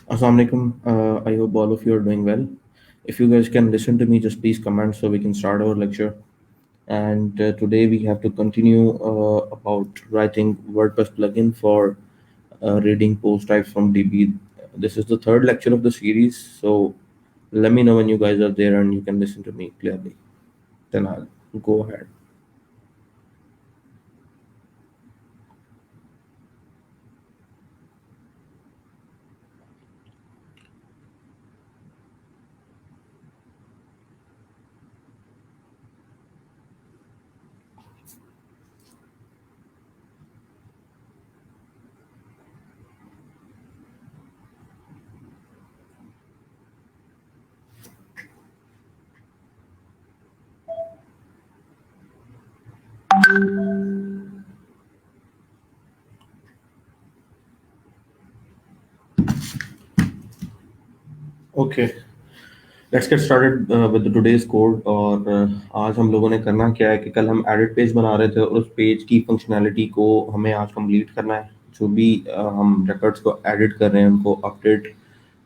Assalamu alaikum. I hope all of you are doing well. If you guys can listen to me, just please comment so we can start our lecture. And today we have to continue about writing WordPress plugin for reading post types from DB. This is the third lecture of the series, so let me know when you guys are there and you can listen to me clearly. Then I'll go ahead. Okay. Let's get started with today's code और आज हम लोगों ने करना क्या है कि कल हम एडिट पेज बना रहे थे और उस पेज की फंक्शनैलिटी को हमें आज कंप्लीट करना है। जो भी हम रिकॉर्ड्स को एडिट कर रहे हैं उनको अपडेट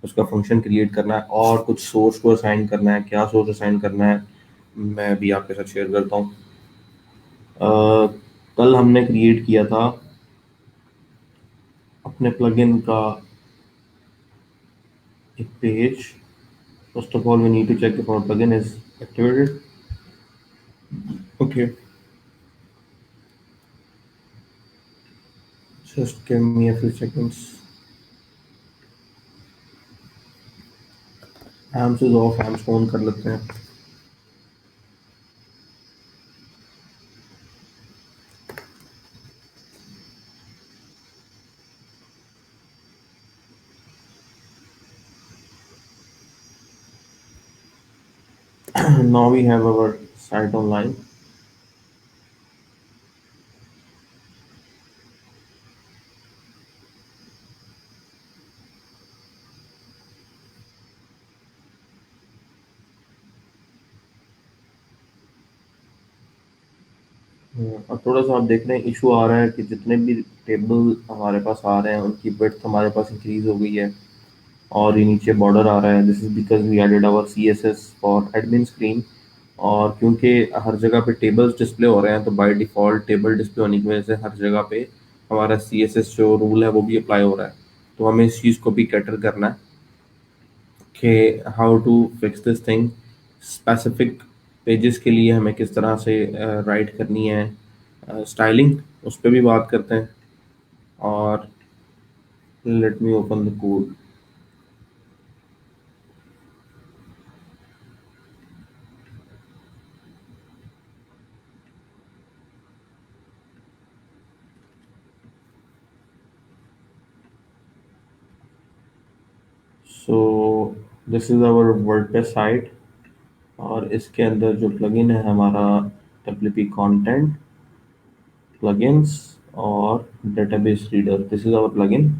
उसका फंक्शन क्रिएट करना है और कुछ सोर्स को असाइन करना है। क्या सोर्स असाइन करना है मैं भी आपके साथ शेयर करता हूँ। कल हमने क्रिएट किया था अपने प्लगइन का एक page. First of all we need to check if our plugin is activated. Okay, just give me a few seconds. Hams is off, hams on कर लेते हैं। Now we have our site online. अब थोड़ा सा आप देख रहे हैं इशू आ रहा है कि जितने भी टेबल हमारे पास आ रहे हैं उनकी विड्थ हमारे पास इंक्रीज हो गई है और ये नीचे बॉर्डर आ रहा है। This is because we added our CSS for admin screen. और क्योंकि हर जगह पे टेबल्स डिस्प्ले हो रहे हैं तो बाय डिफ़ॉल्ट टेबल डिस्प्ले होने की वजह से हर जगह पे हमारा CSS जो रूल है वो भी अप्लाई हो रहा है। तो हमें इस चीज़ को भी कैटर करना है कि how to fix this thing. Specific pages के लिए हमें किस तरह से राइट करनी है स्टाइलिंग, उस पर भी बात करते हैं। और let me open the code. So this is our WordPress site और इसके अंदर जो प्लगइन है हमारा WP कंटेंट प्लगइन्स और database reader. This is our plugin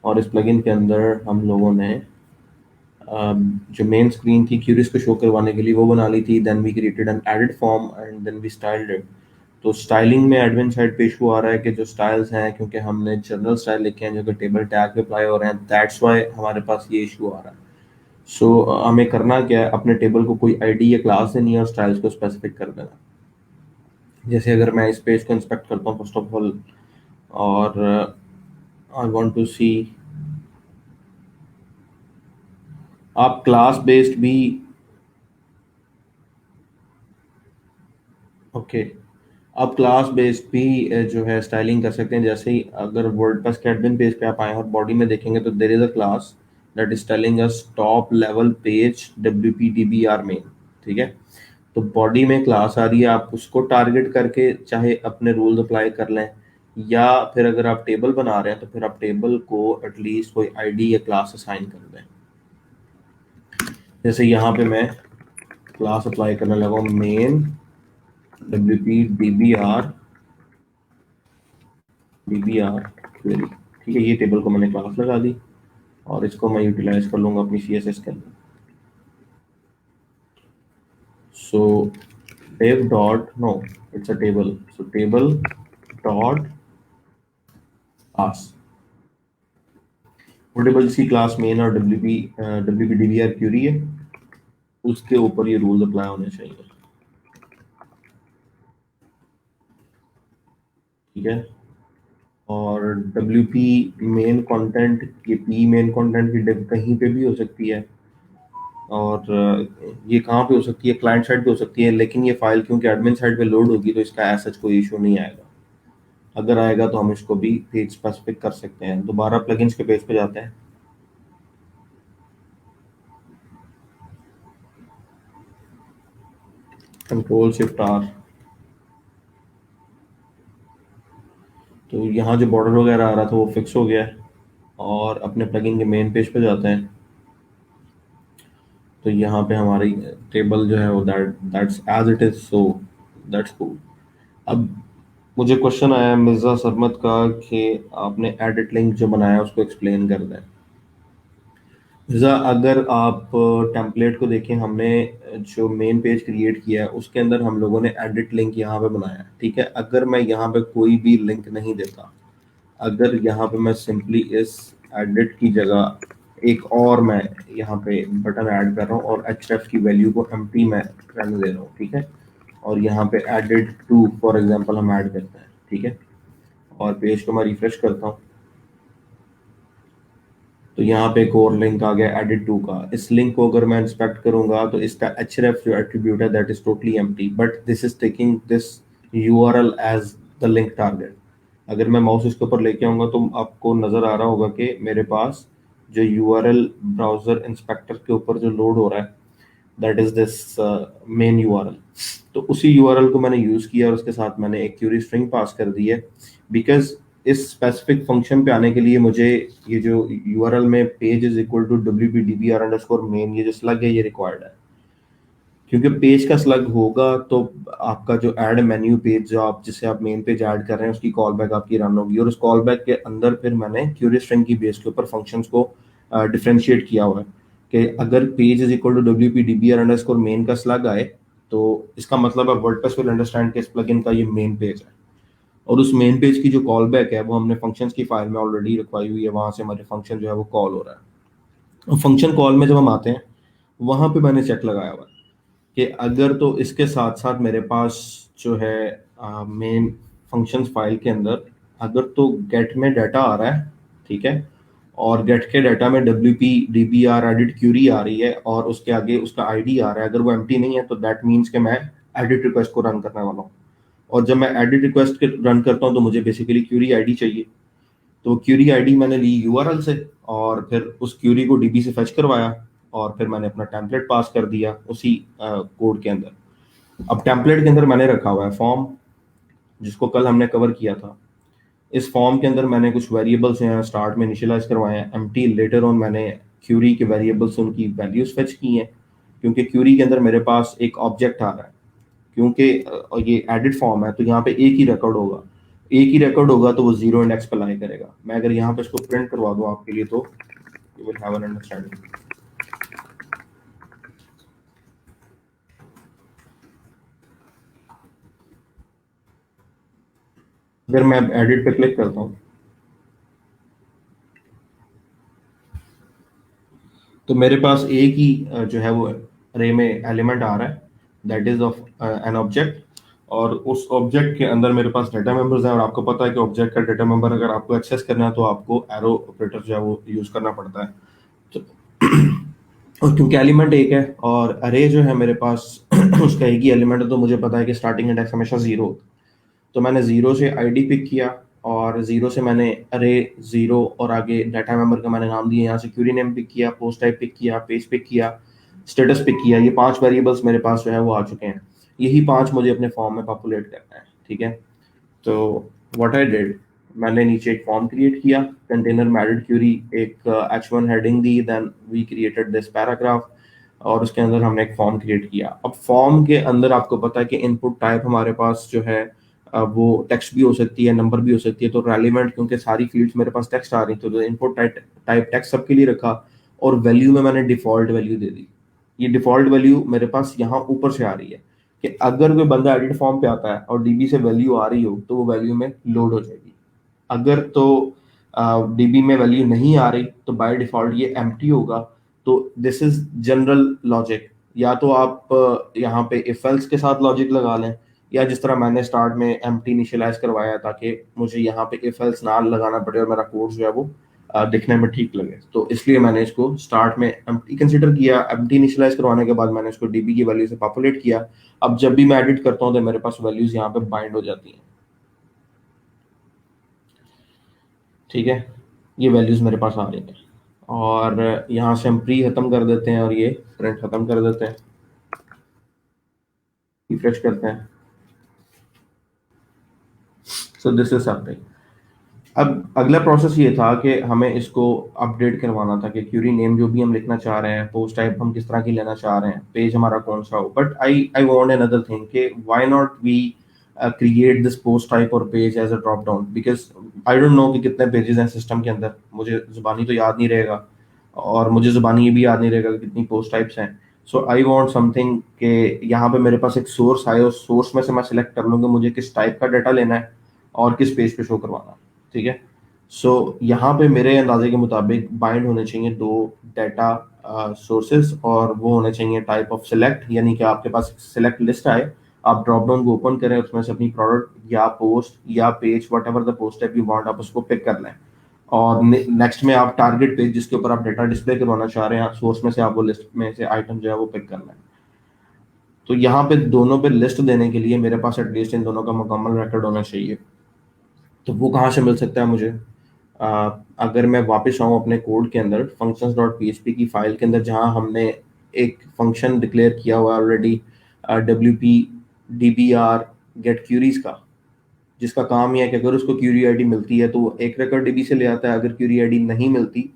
और इस प्लगइन के अंदर हम लोगों ने जो मेन स्क्रीन थी क्यूरीज को शो करवाने के लिए वो बना ली थी। Then we created an edit form and then we styled it. तो स्टाइलिंग में एडमिन साइड पे इशू आ रहा है कि जो स्टाइल्स हैं क्योंकि हमने जनरल स्टाइल लिखे हैं जो कि टेबल टैग पे अप्लाई हो रहे हैं, दैट्स वाई हमारे पास ये इशू आ रहा है। सो हमें करना क्या है, अपने टेबल को कोई आईडी या क्लास देनी है और स्टाइल्स को स्पेसिफिक कर देना। जैसे अगर मैं इस पेज को इंस्पेक्ट करता हूँ फर्स्ट ऑफ ऑल और आई वांट टू सी, आप क्लास बेस्ड भी ओके आप क्लास बेस्ड भी जो है स्टाइलिंग कर सकते हैं। जैसे ही अगर वर्डप्रेस के एडमिन पेज पे आप आए और बॉडी में देखेंगे तो there is a class that is telling us top level page WPDBR main. ठीक है, तो बॉडी में क्लास आ रही है, आप उसको टारगेट करके चाहे अपने रूल्स अप्लाई कर लें या फिर अगर आप टेबल बना रहे हैं तो फिर आप टेबल को एटलीस्ट कोई आईडी या क्लास असाइन कर दें। जैसे यहाँ पे मैं क्लास अप्लाई करने लगा हूँ मेन WPDBR DBR क्वेरी। ठीक है, ये टेबल को मैंने क्लास लगा दी और इसको मैं यूटिलाइज कर लूंगा अपनी CSS के अंदर। So div dot no it's a table, so table dot class. Portable C class main और W P D B R query है, उसके ऊपर ये रूल्स अप्लाई होने चाहिए। ठीक है। और डब्ल्यू पी मेन कंटेंट, ये पी मेन कंटेंट की डिव कहीं पे भी हो सकती है, और ये कहाँ पे हो सकती है, क्लाइंट साइड पे हो सकती है, लेकिन ये फाइल क्योंकि एडमिन साइड पे लोड होगी तो इसका ऐसा कोई इशू नहीं आएगा। अगर आएगा तो हम इसको भी पेज स्पेसिफिक कर सकते हैं। दोबारा प्लगइन्स के पेज पे जाते हैं। कंट्रोल शिफ्ट आर, तो यहाँ जो बॉर्डर वगैरह आ रहा था वो फिक्स हो गया है। और अपने प्लगइन के मेन पेज पे जाते हैं। तो यहाँ पे हमारी टेबल जो है वो that's as it is, so that's cool. अब मुझे क्वेश्चन आया मिर्जा सरमत का कि आपने एडिट लिंक जो बनाया उसको एक्सप्लेन कर दें। मिर्जा, अगर आप टेम्पलेट को देखें, हमने जो मेन पेज क्रिएट किया है उसके अंदर हम लोगों ने एडिट लिंक यहाँ पे बनाया है। ठीक है। अगर मैं यहाँ पे कोई भी लिंक नहीं देता, अगर यहाँ पे मैं सिंपली इस एडिट की जगह एक और मैं यहाँ पे बटन ऐड कर रहा हूँ और href की वैल्यू को एम्प्टी में रहने दे रहा हूँ। ठीक है। और यहाँ पे एडिट टू फॉर एग्जांपल हम ऐड करते हैं। ठीक है। और पेज को मैं रिफ्रेश करता हूँ, तो यहाँ पे एक और लिंक आ गया एडिट टू का। इस लिंक को अगर मैं इंस्पेक्ट करूंगा तो इसका href जो एट्रीब्यूट है that is totally empty, but this is taking this URL as the link target. अगर मैं माउस इसके ऊपर लेके आऊंगा तो आपको नजर आ रहा होगा कि मेरे पास जो यूआरएल ब्राउजर इंस्पेक्टर के ऊपर जो लोड हो रहा है that is this main URL. तो उसी यूआरएल को मैंने यूज किया और उसके साथ मैंने एक क्यूरी स्ट्रिंग पास कर दी है, बिकॉज इस स्पेसिफिक फंक्शन पे आने के लिए मुझे ये जो यूआरएल में page is equal to wp_dbr_main ये जो स्लग है ये रिक्वायर्ड है। क्योंकि पेज का स्लग होगा तो आपका जो ऐड मेन्यू पेज जो आप जिसे आप मेन पेज ऐड कर रहे हैं उसकी कॉल बैक आपकी रन होगी, और उस कॉल बैक के अंदर फिर मैंने क्यूरी स्ट्रिंग की बेस के ऊपर फंक्शंस को डिफरेंशिएट किया हुआ है कि अगर page is equal to wp_dbr_main का स्लग आए तो इसका मतलब है वर्डप्रेस विल अंडरस्टैंड कि इस प्लगइन का ये मेन पेज है। और उस मेन पेज की जो कॉल बैक है वो हमने फंक्शंस की फाइल में ऑलरेडी रखवाई हुई है, वहां से हमारे फंक्शन जो है वो कॉल हो रहा है। फंक्शन कॉल में जब हम आते हैं वहां पे मैंने चेक लगाया हुआ है कि अगर तो इसके साथ साथ मेरे पास जो है मेन फंक्शंस फाइल के अंदर अगर तो गेट में डाटा आ रहा है, ठीक है, और गेट के डाटा में wp_dbr एडिट क्यूरी आ रही है और उसके आगे उसका आईडी आ रहा है, अगर वो एम्प्टी नहीं है तो दैट मीन्स कि मैं एडिट रिक्वेस्ट को रन करने वाला हूँ। और जब मैं एडिट रिक्वेस्ट रन करता हूँ तो मुझे बेसिकली क्यूरी आईडी चाहिए। तो क्यूरी आईडी मैंने ली यूआरएल से और फिर उस क्यूरी को डीबी से फेच करवाया और फिर मैंने अपना टेम्पलेट पास कर दिया उसी कोड के अंदर। अब टेम्पलेट के अंदर मैंने रखा हुआ है फॉर्म, जिसको कल हमने कवर किया था। इस फॉर्म के अंदर मैंने कुछ वेरिएबल्स हैं स्टार्ट में इनिशियलाइज करवाए हैं एम्प्टी, लेटर ऑन मैंने क्यूरी के वेरिएबल्स उनकी वैल्यूज फेच की हैं, क्योंकि क्यूरी के अंदर मेरे पास एक ऑब्जेक्ट आ रहा है। क्योंकि ये एडिट फॉर्म है तो यहाँ पे एक ही रिकॉर्ड होगा, एक ही रिकॉर्ड होगा तो वो जीरो इंडेक्स पे लाई करेगा। मैं अगर यहाँ पे इसको प्रिंट करवा दूं आपके लिए तो you will have an understanding. अगर मैं एडिट पे क्लिक करता हूँ तो मेरे पास एक ही जो है वो अरे में एलिमेंट आ रहा है that is of an object, और उस ऑब्जेक्ट के अंदर मेरे पास डाटा मेंबर्स हैं। और आपको पता है कि ऑब्जेक्ट का डाटा मेंबर अगर आपको एक्सेस करना है तो आपको एरो ऑपरेटर जो है वो यूज करना पड़ता है। तो और क्योंकि एलिमेंट एक है और अरे जो है मेरे पास उसका एक ही एलिमेंट है तो मुझे पता है कि स्टार्टिंग इंडेक्स हमेशा जीरो होता है। तो मैंने जीरो से आईडी पिक किया और जीरो से मैंने अरे जीरो और आगे डाटा मेंबर का मैंने नाम दिया, यहाँ से क्यूरी नेम पिक किया, पोस्ट टाइप पिक किया, पेज पिक किया, स्टेटस पिक किया। ये 5 वेरिएबल्स मेरे पास जो है वो आ चुके हैं। यही 5 मुझे अपने फॉर्म में पॉपुलेट करना है। ठीक है। तो व्हाट आई डिड, मैंने नीचे एक फॉर्म क्रिएट किया, कंटेनर में एडेड क्यूरी, एक h1 हेडिंग दी, then we created this paragraph और उसके अंदर हमने एक फॉर्म क्रिएट किया। अब फॉर्म के अंदर आपको पता है कि इनपुट टाइप हमारे पास जो है वो टेक्स्ट भी हो सकती है, नंबर भी हो सकती है। तो रेलिवेंट क्योंकि सारी फील्ड्स मेरे पास टेक्स्ट आ रही थी तो इनपुट टाइप टेक्स्ट सबके लिए रखा और वैल्यू में मैंने डिफॉल्ट वैल्यू दे दी। ये डिफॉल्ट वैल्यू मेरे पास यहाँ ऊपर से आ रही है कि अगर कोई बंदा एडिट फॉर्म पे आता है और डीबी से वैल्यू आ रही हो तो वो वैल्यू में लोड हो जाएगी। अगर तो डीबी में वैल्यू नहीं आ रही तो बाय डिफॉल्ट ये एम्प्टी होगा। तो दिस इज जनरल लॉजिक। या तो आप यहाँ पे इफ एल्स के साथ लॉजिक लगा लें, या जिस तरह मैंने स्टार्ट में एम्प्टी इनिशियलाइज करवाया ताकि मुझे यहाँ पे इफ एल्स ना लगाना पड़े और मेरा कोड जो है वो दिखने में ठीक लगे। तो इसलिए मैंने इसको स्टार्ट में एम्प्टी कंसीडर किया, एम्प्टी इनिशियलाइज करवाने के बाद मैंने इसको डीबी की वैल्यू से पॉपुलेट किया। अब जब भी मैं एडिट करता हूँ तो मेरे पास वैल्यूज यहाँ पे बाइंड हो जाती हैं। ठीक है, ये वैल्यूज मेरे पास आ रही हैं और यहाँ से हम प्री खत्म कर देते हैं और ये प्रिंट खत्म कर देते हैं, रिफ्रेश करते हैं। सो दिस इज समथिंग। अब अगला प्रोसेस ये था कि हमें इसको अपडेट करवाना था कि क्यूरी नेम जो भी हम लिखना चाह रहे हैं, पोस्ट टाइप हम किस तरह की लेना चाह रहे हैं, पेज हमारा कौन सा हो। But I I want another thing कि why not we create this post type और page as a drop down, because I don't know कि कितने पेजेस हैं सिस्टम के अंदर, मुझे जुबानी तो याद नहीं रहेगा और मुझे जुबानी ये भी याद नहीं रहेगा कि कितनी पोस्ट टाइप्स हैं। सो आई वांट समथिंग कि यहाँ पे मेरे पास एक सोर्स आए, उस सोर्स में से मैं सिलेक्ट कर लूँ कि मुझे किस टाइप का डाटा लेना है और किस पेज पे शो करवाना है। ठीक है, सो यहाँ पे मेरे अंदाजे के मुताबिक बाइंड होने चाहिए दो डाटा सोर्सेज और वो होने चाहिए टाइप ऑफ सिलेक्ट, यानी कि आपके पास सिलेक्ट लिस्ट आए, आप ड्रॉप डाउन को ओपन करें, उसमें से अपनी प्रोडक्ट या पोस्ट या page what ever the post type you want आप उसको पिक कर लें। और नेक्स्ट में आप टारगेट पेज जिसके ऊपर आप डाटा डिस्प्ले करवाना चाह रहे हैं सोर्स में से आप वो लिस्ट में से आइटम जो है वो पिक कर लें। तो यहाँ पे दोनों पे लिस्ट देने के लिए मेरे पास एटलीस्ट इन दोनों का मुकम्मल रिकॉर्ड होना चाहिए। तो वो कहाँ से मिल सकता है मुझे? अगर मैं वापस आऊँ अपने कोड के अंदर फंक्शंस डॉट पी की फाइल के अंदर, जहाँ हमने एक फंक्शन डिक्लेयर किया हुआ already W P D B R get queries का, जिसका काम यह है कि अगर उसको क्यूरी आईडी मिलती है तो वो एक रिकॉर्ड डीबी से ले आता है, अगर क्यूरी आईडी नहीं मिलती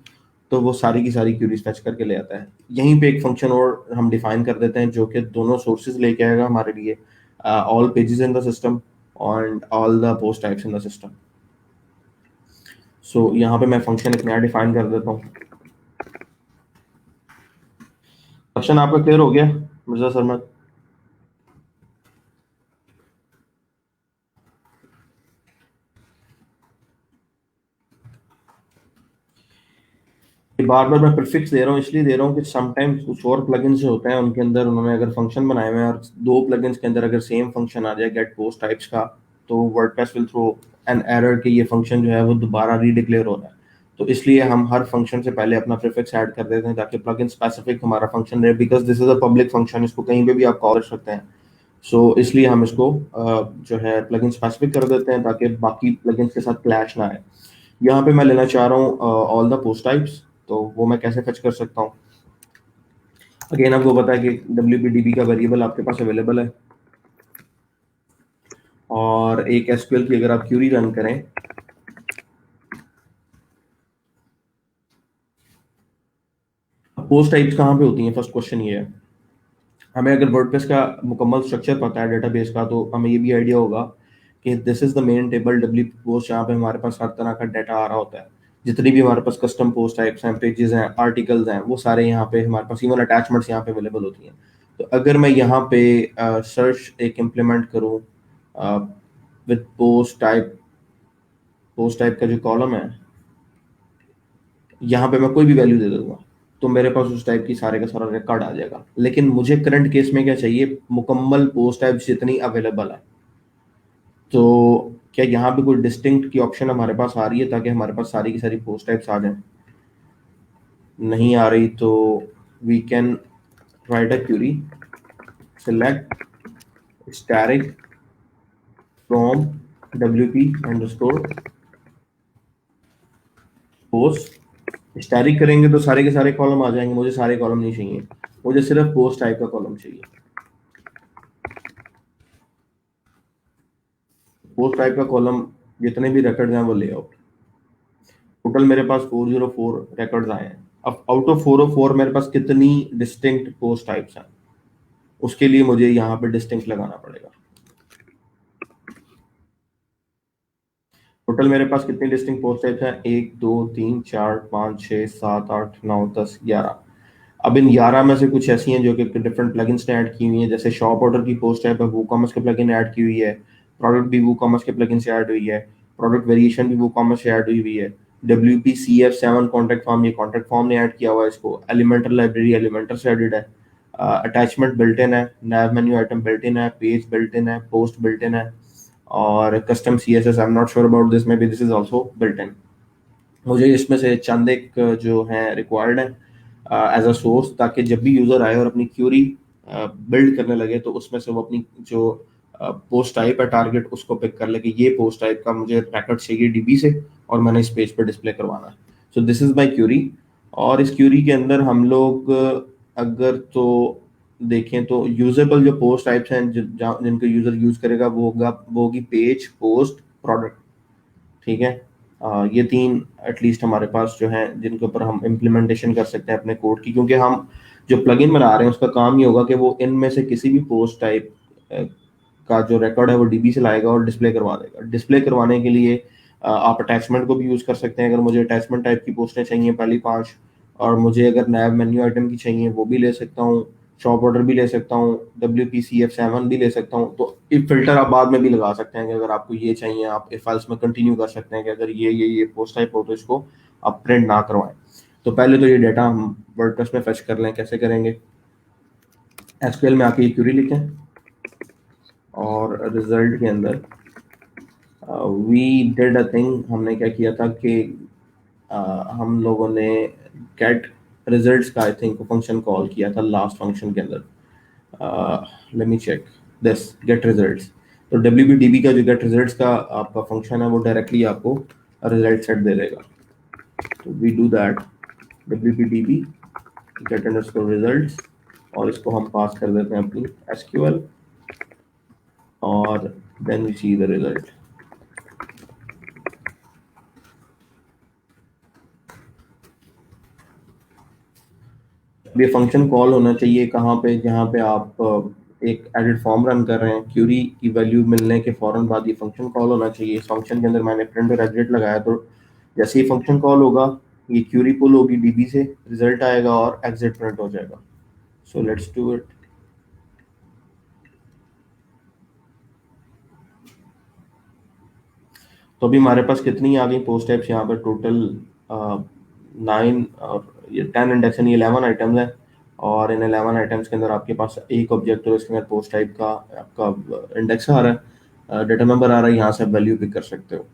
तो वो सारी की सारी क्यूरीज फैच करके ले आता है। यहीं पे एक फंक्शन और हम डिफाइन कर देते हैं जो कि दोनों सोर्सेज लेके आएगा हमारे लिए, all pages in the system and all the post types in the system. So यहाँ पे मैं फंक्शन एक नया डिफाइन कर देता हूँ। क्वेश्चन आपका क्लियर हो गया मिर्जा सरमद? बार बार मैं प्रीफिक्स दे रहा हूँ, इसलिए दे रहा हूँ कि समटाइम्स कुछ और प्लगइन्स जो होते हैं उनके अंदर उन्होंने अगर फंक्शन बनाए हुए हैं और दो प्लगइन्स के अंदर अगर सेम फंक्शन आ जाए गेट पोस्ट टाइप्स का, तो WordPress will throw an error कि ये फंक्शन जो है वो दोबारा रीडिक्लेयर हो रहा है। तो इसलिए हम हर फंक्शन से पहले अपना प्रीफिक्स ऐड कर देते हैं ताकि प्लगइन स्पेसिफिक हमारा फंक्शन रहे, because this is a public function, इसको कहीं पे भी आप कॉल कर सकते हैं। सो इसलिए हम इसको जो है प्लगइन स्पेसिफिक कर देते हैं ताकि बाकी प्लगइन्स के साथ क्लैश ना आए। यहाँ पे मैं लेना चाह रहा हूँ ऑल द पोस्ट टाइप्स, तो वो मैं कैसे फेच कर सकता हूँ? अगेन आपको पता है कि WPDB का वेरिएबल आपके पास अवेलेबल है और एक एसक्यूएल की अगर आप क्यूरी रन करें, पोस्ट टाइप्स कहाँ पे होती हैं? फर्स्ट क्वेश्चन ये है। हमें अगर वर्डप्रेस का मुकम्मल स्ट्रक्चर पता है डेटाबेस का तो हमें ये भी आइडिया होगा कि this is the main table W post, जहाँ पे हमारे पास हर तरह का डाटा आ रहा होता है। जितनी भी हमारे पास कस्टम पोस्ट टाइप्स हैं, पेजेस हैं, आर्टिकल्स हैं, वो सारे यहाँ पे हमारे पास, इवन अटैचमेंट्स यहाँ पे अवेलेबल होती हैं। तो अगर मैं यहाँ पे सर्च एक इम्प्लीमेंट करूँ विद पोस्ट टाइप का जो कॉलम है, यहाँ पे मैं कोई भी वैल्यू दे दूंगा तो मेरे पास उस टाइप की सारे का सारा रिकॉर्ड आ जाएगा। लेकिन मुझे करंट केस में क्या चाहिए? मुकम्मल पोस्ट टाइप जितनी अवेलेबल है। तो क्या यहाँ पे कोई डिस्टिंक्ट की ऑप्शन हमारे पास आ रही है ताकि हमारे पास सारी की सारी पोस्ट टाइप्स आ जाएं? नहीं आ रही तो we can write a query select static from wp underscore post। Static करेंगे तो सारे के सारे कॉलम आ जाएंगे, मुझे सारे कॉलम नहीं चाहिए, मुझे सिर्फ पोस्ट टाइप का कॉलम चाहिए। पोस्ट टाइप का कॉलम जितने भी रिकॉर्ड हैं वो ले आओ। टोटल मेरे पास 404 रिकॉर्ड्स आए हैं। अब आउट ऑफ 404 मेरे पास कितनी डिस्टिंक्ट पोस्ट टाइप्स हैं, उसके लिए मुझे यहाँ पे डिस्टिंक्ट लगाना पड़ेगा। टोटल मेरे पास कितनी डिस्टिंक्ट पोस्ट टाइप्स हैं? 1 2 3 4 5 6 7 8 9 10 11। अब इन 11 में से कुछ ऐसी हैं जो कि डिफरेंट प्लगइन्स ने ऐड की हुई हैं, जैसे शॉप ऑर्डर की पोस्ट टाइप है वूकॉमर्स के प्लगइन ऐड की हुई है, प्रोडक्ट भी वूकॉमर्स के प्लगइन से ऐड हुई है, प्रोडक्ट वेरिएशन भी वूकॉमर्स से ऐड हुई हुई है, WPCF7 कॉन्टैक्ट फॉर्म, ये कॉन्टैक्ट फॉर्म ने ऐड किया हुआ है इसको। एलिमेंटर लाइब्रेरी एलिमेंटर से एडेड है। अटैचमेंट बिल्ट इन है, नैव मेन्यू आइटम बिल्ट इन है, पेज बिल्ट इन है, पोस्ट बिल्ट इन है, और custom CSS I am not sure about this, may be this is also built in. मुझे इसमें से चंद एक जो है रिक्वायर्ड है एज अ सोर्स, ताकि जब भी यूजर आए और अपनी क्यूरी बिल्ड करने लगे तो उसमें से वो अपनी जो पोस्ट टाइप है टारगेट उसको पिक कर ले कि ये पोस्ट टाइप का मुझे रिकॉर्ड चाहिए डीबी से और मैंने इस पेज पर डिस्प्ले करवाना है। So this is my query. और इस क्यूरी के अंदर हम लोग अगर तो देखें तो यूजेबल जो पोस्ट टाइप्स हैं जिनको यूजर यूज करेगा वो होगी पेज, पोस्ट, प्रोडक्ट। ठीक है। ये तीन एटलीस्ट हमारे पास जो है जिनके ऊपर हम इम्प्लीमेंटेशन कर सकते हैं अपने कोड की, क्योंकि हम जो प्लगइन बना रहे हैं उसका काम ये होगा कि वो इनमें से किसी भी पोस्ट टाइप का जो रिकॉर्ड है वो डीबी से लाएगा और डिस्प्ले करवा देगा। डिस्प्ले करवाने के लिए आप अटैचमेंट को भी यूज कर सकते हैं। अगर मुझे अटैचमेंट टाइप की पोस्टें चाहिए पहली 5, और मुझे अगर नैव मेन्यू आइटम की चाहिए वो भी ले सकता हूँ, शॉप ऑर्डर भी ले सकता हूँ, WPCF7 भी ले सकता हूँ। तो इफ फिल्टर आप बाद में भी लगा सकते हैं कि अगर आपको ये चाहिए आप इफ फाइल्स में कंटिन्यू कर सकते हैं कि अगर ये पोस्ट टाइप हो तो इसको आप प्रिंट ना करवाएं। तो पहले तो ये डेटा हम वर्डप्रेस में फेच कर लें। कैसे करेंगे? SQL में आके ये क्यूरी लिखें और रिजल्ट के अंदर वी डिड अ थिंग, हमने क्या किया था कि हम लोगों ने गेट रिजल्ट्स का आई थिंक फंक्शन कॉल किया था लास्ट फंक्शन के अंदर। Let me check this get results. तो WPDB का जो गेट रिजल्ट्स का आपका फंक्शन है वो डायरेक्टली आपको रिजल्ट सेट दे देगा। तो we do that WPDB get underscore results, और इसको हम पास कर देते हैं अपनी SQL, और then we see the result. ये फंक्शन कॉल होना चाहिए कहाँ पे? जहाँ पे आप एक एडिट फॉर्म रन कर रहे हैं, क्यूरी की वैल्यू मिलने के फौरन बाद ये फंक्शन कॉल होना चाहिए। इस फंक्शन के अंदर मैंने प्रिंट और एग्जिट लगाया, तो जैसे ही फंक्शन कॉल होगा ये क्यूरी पुल होगी डीबी से, रिजल्ट आएगा और एग्जिट प्रिंट हो जाएगा। सो लेट्स डू इट। तो अभी हमारे पास कितनी आ गई पोस्ट टाइप्स यहाँ पर? टोटल 9 और ये 10 इंडेक्स यानी 11 आइटम्स हैं, और इन 11 आइटम्स के अंदर आपके पास एक ऑब्जेक्ट और इसके अंदर पोस्ट टाइप का आपका इंडेक्स आ रहा है, डेटा नंबर आ रहा है, यहाँ से आप वैल्यू पिक कर सकते हो।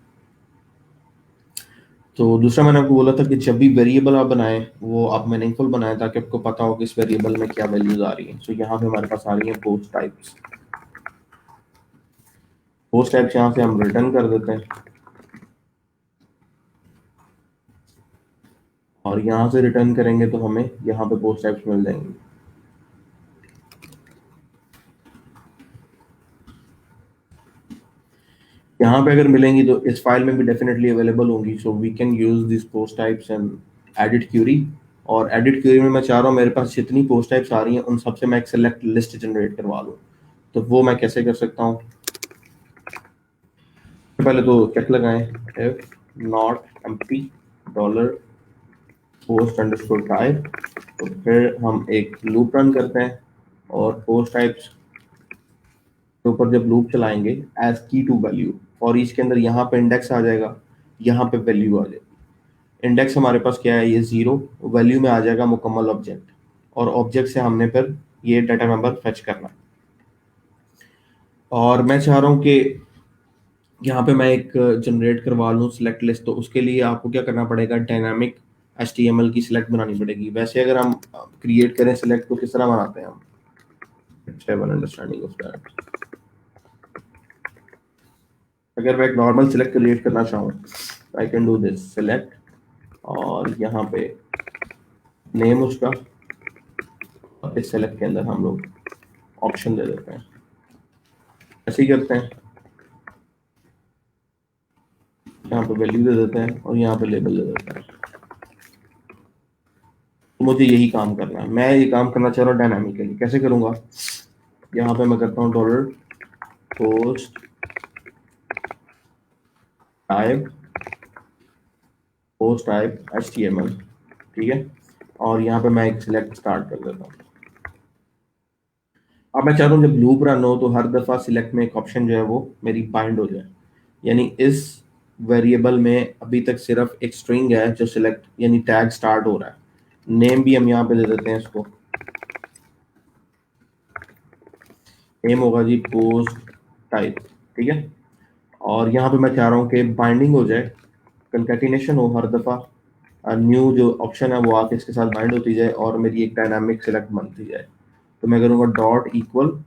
तो दूसरा मैंने आपको बोला था कि जब भी वेरिएबल आप बनाएं वो आप मीनिंगफुल बनाएं ताकि आपको पता हो कि इस वेरिएबल में क्या वैल्यूज आ रही हैं। सो यहाँ पे हमारे पास आ रही है पोस्ट टाइप्स। पोस्ट टाइप्स यहाँ से हम रिटर्न कर देते हैं, और यहाँ से रिटर्न करेंगे तो हमें यहाँ पे पोस्ट टाइप्स मिल जाएंगे। यहाँ पे अगर मिलेंगी तो इस फाइल में भी डेफिनेटली अवेलेबल होंगी। So we can use this post types and edit query. और एडिट क्यूरी में मैं चाह रहा हूँ मेरे पास जितनी पोस्ट टाइप्स आ रही हैं उन सबसे मैं एक सेलेक्ट लिस्ट जनरेट करवा लूँ। तो वो मैं कैसे कर सकता हूँ? पहले तो चेक लगाएं, if not empty dollar post underscore type. तो फिर हम एक लूप रन करते हैं, और पोस्ट टाइप्स के ऊपर जब लूप चलाएंगे एज की टू वैल्यू, और ईच के अंदर यहाँ पे इंडेक्स आ जाएगा, यहाँ पे वैल्यू आ जाएगी। इंडेक्स हमारे पास क्या है? ये 0। वैल्यू में आ जाएगा मुकम्मल ऑब्जेक्ट, और ऑब्जेक्ट से हमने फिर ये डाटा नंबर फेच करना है। और मैं चाह रहा हूँ कि यहाँ पे मैं एक जनरेट करवा लूँ सिलेक्ट लिस्ट। तो उसके लिए आपको क्या करना पड़ेगा? डायनामिक HTML की सिलेक्ट बनानी पड़ेगी। वैसे अगर हम क्रिएट करें सिलेक्ट तो किस तरह बनाते हैं हम? Understanding of that. अगर मैं एक नॉर्मल सिलेक्ट क्रिएट करना चाहूँ I can do this select, और यहाँ पे नेम उसका, और इस सेलेक्ट के अंदर हम लोग ऑप्शन दे देते हैं। ऐसे ही करते हैं, यहाँ पे वैल्यू दे देते हैं और यहाँ पे लेबल दे देते हैं। तो मुझे यही काम करना है। मैं ये काम करना चाह रहा हूँ डायनामिकली। कैसे करूँगा? यहाँ पे मैं करता हूँ dollar post type, post type HTML। ठीक है, और यहाँ पे मैं एक सिलेक्ट स्टार्ट कर देता हूँ। अब मैं चाहता हूँ जब लूप रन हो तो हर दफा सिलेक्ट में एक ऑप्शन जो है वो मेरी बाइंड हो जाए, यानी इस वेरिएबल में अभी तक सिर्फ एक स्ट्रिंग है जो सिलेक्ट यानी टैग स्टार्ट हो रहा है। नेम भी हम यहाँ पे दे देते हैं इसको, नेम होगा जी पोस्ट टाइप, ठीक है। और यहाँ पे मैं चाह रहा हूँ कि बाइंडिंग हो जाए, कंकैटिनेशन हो हर दफ़ा, न्यू जो ऑप्शन है वो आके इसके साथ बाइंड होती जाए और मेरी एक डायनामिक सिलेक्ट बनती जाए। तो मैं करूँगा डॉट इक्वल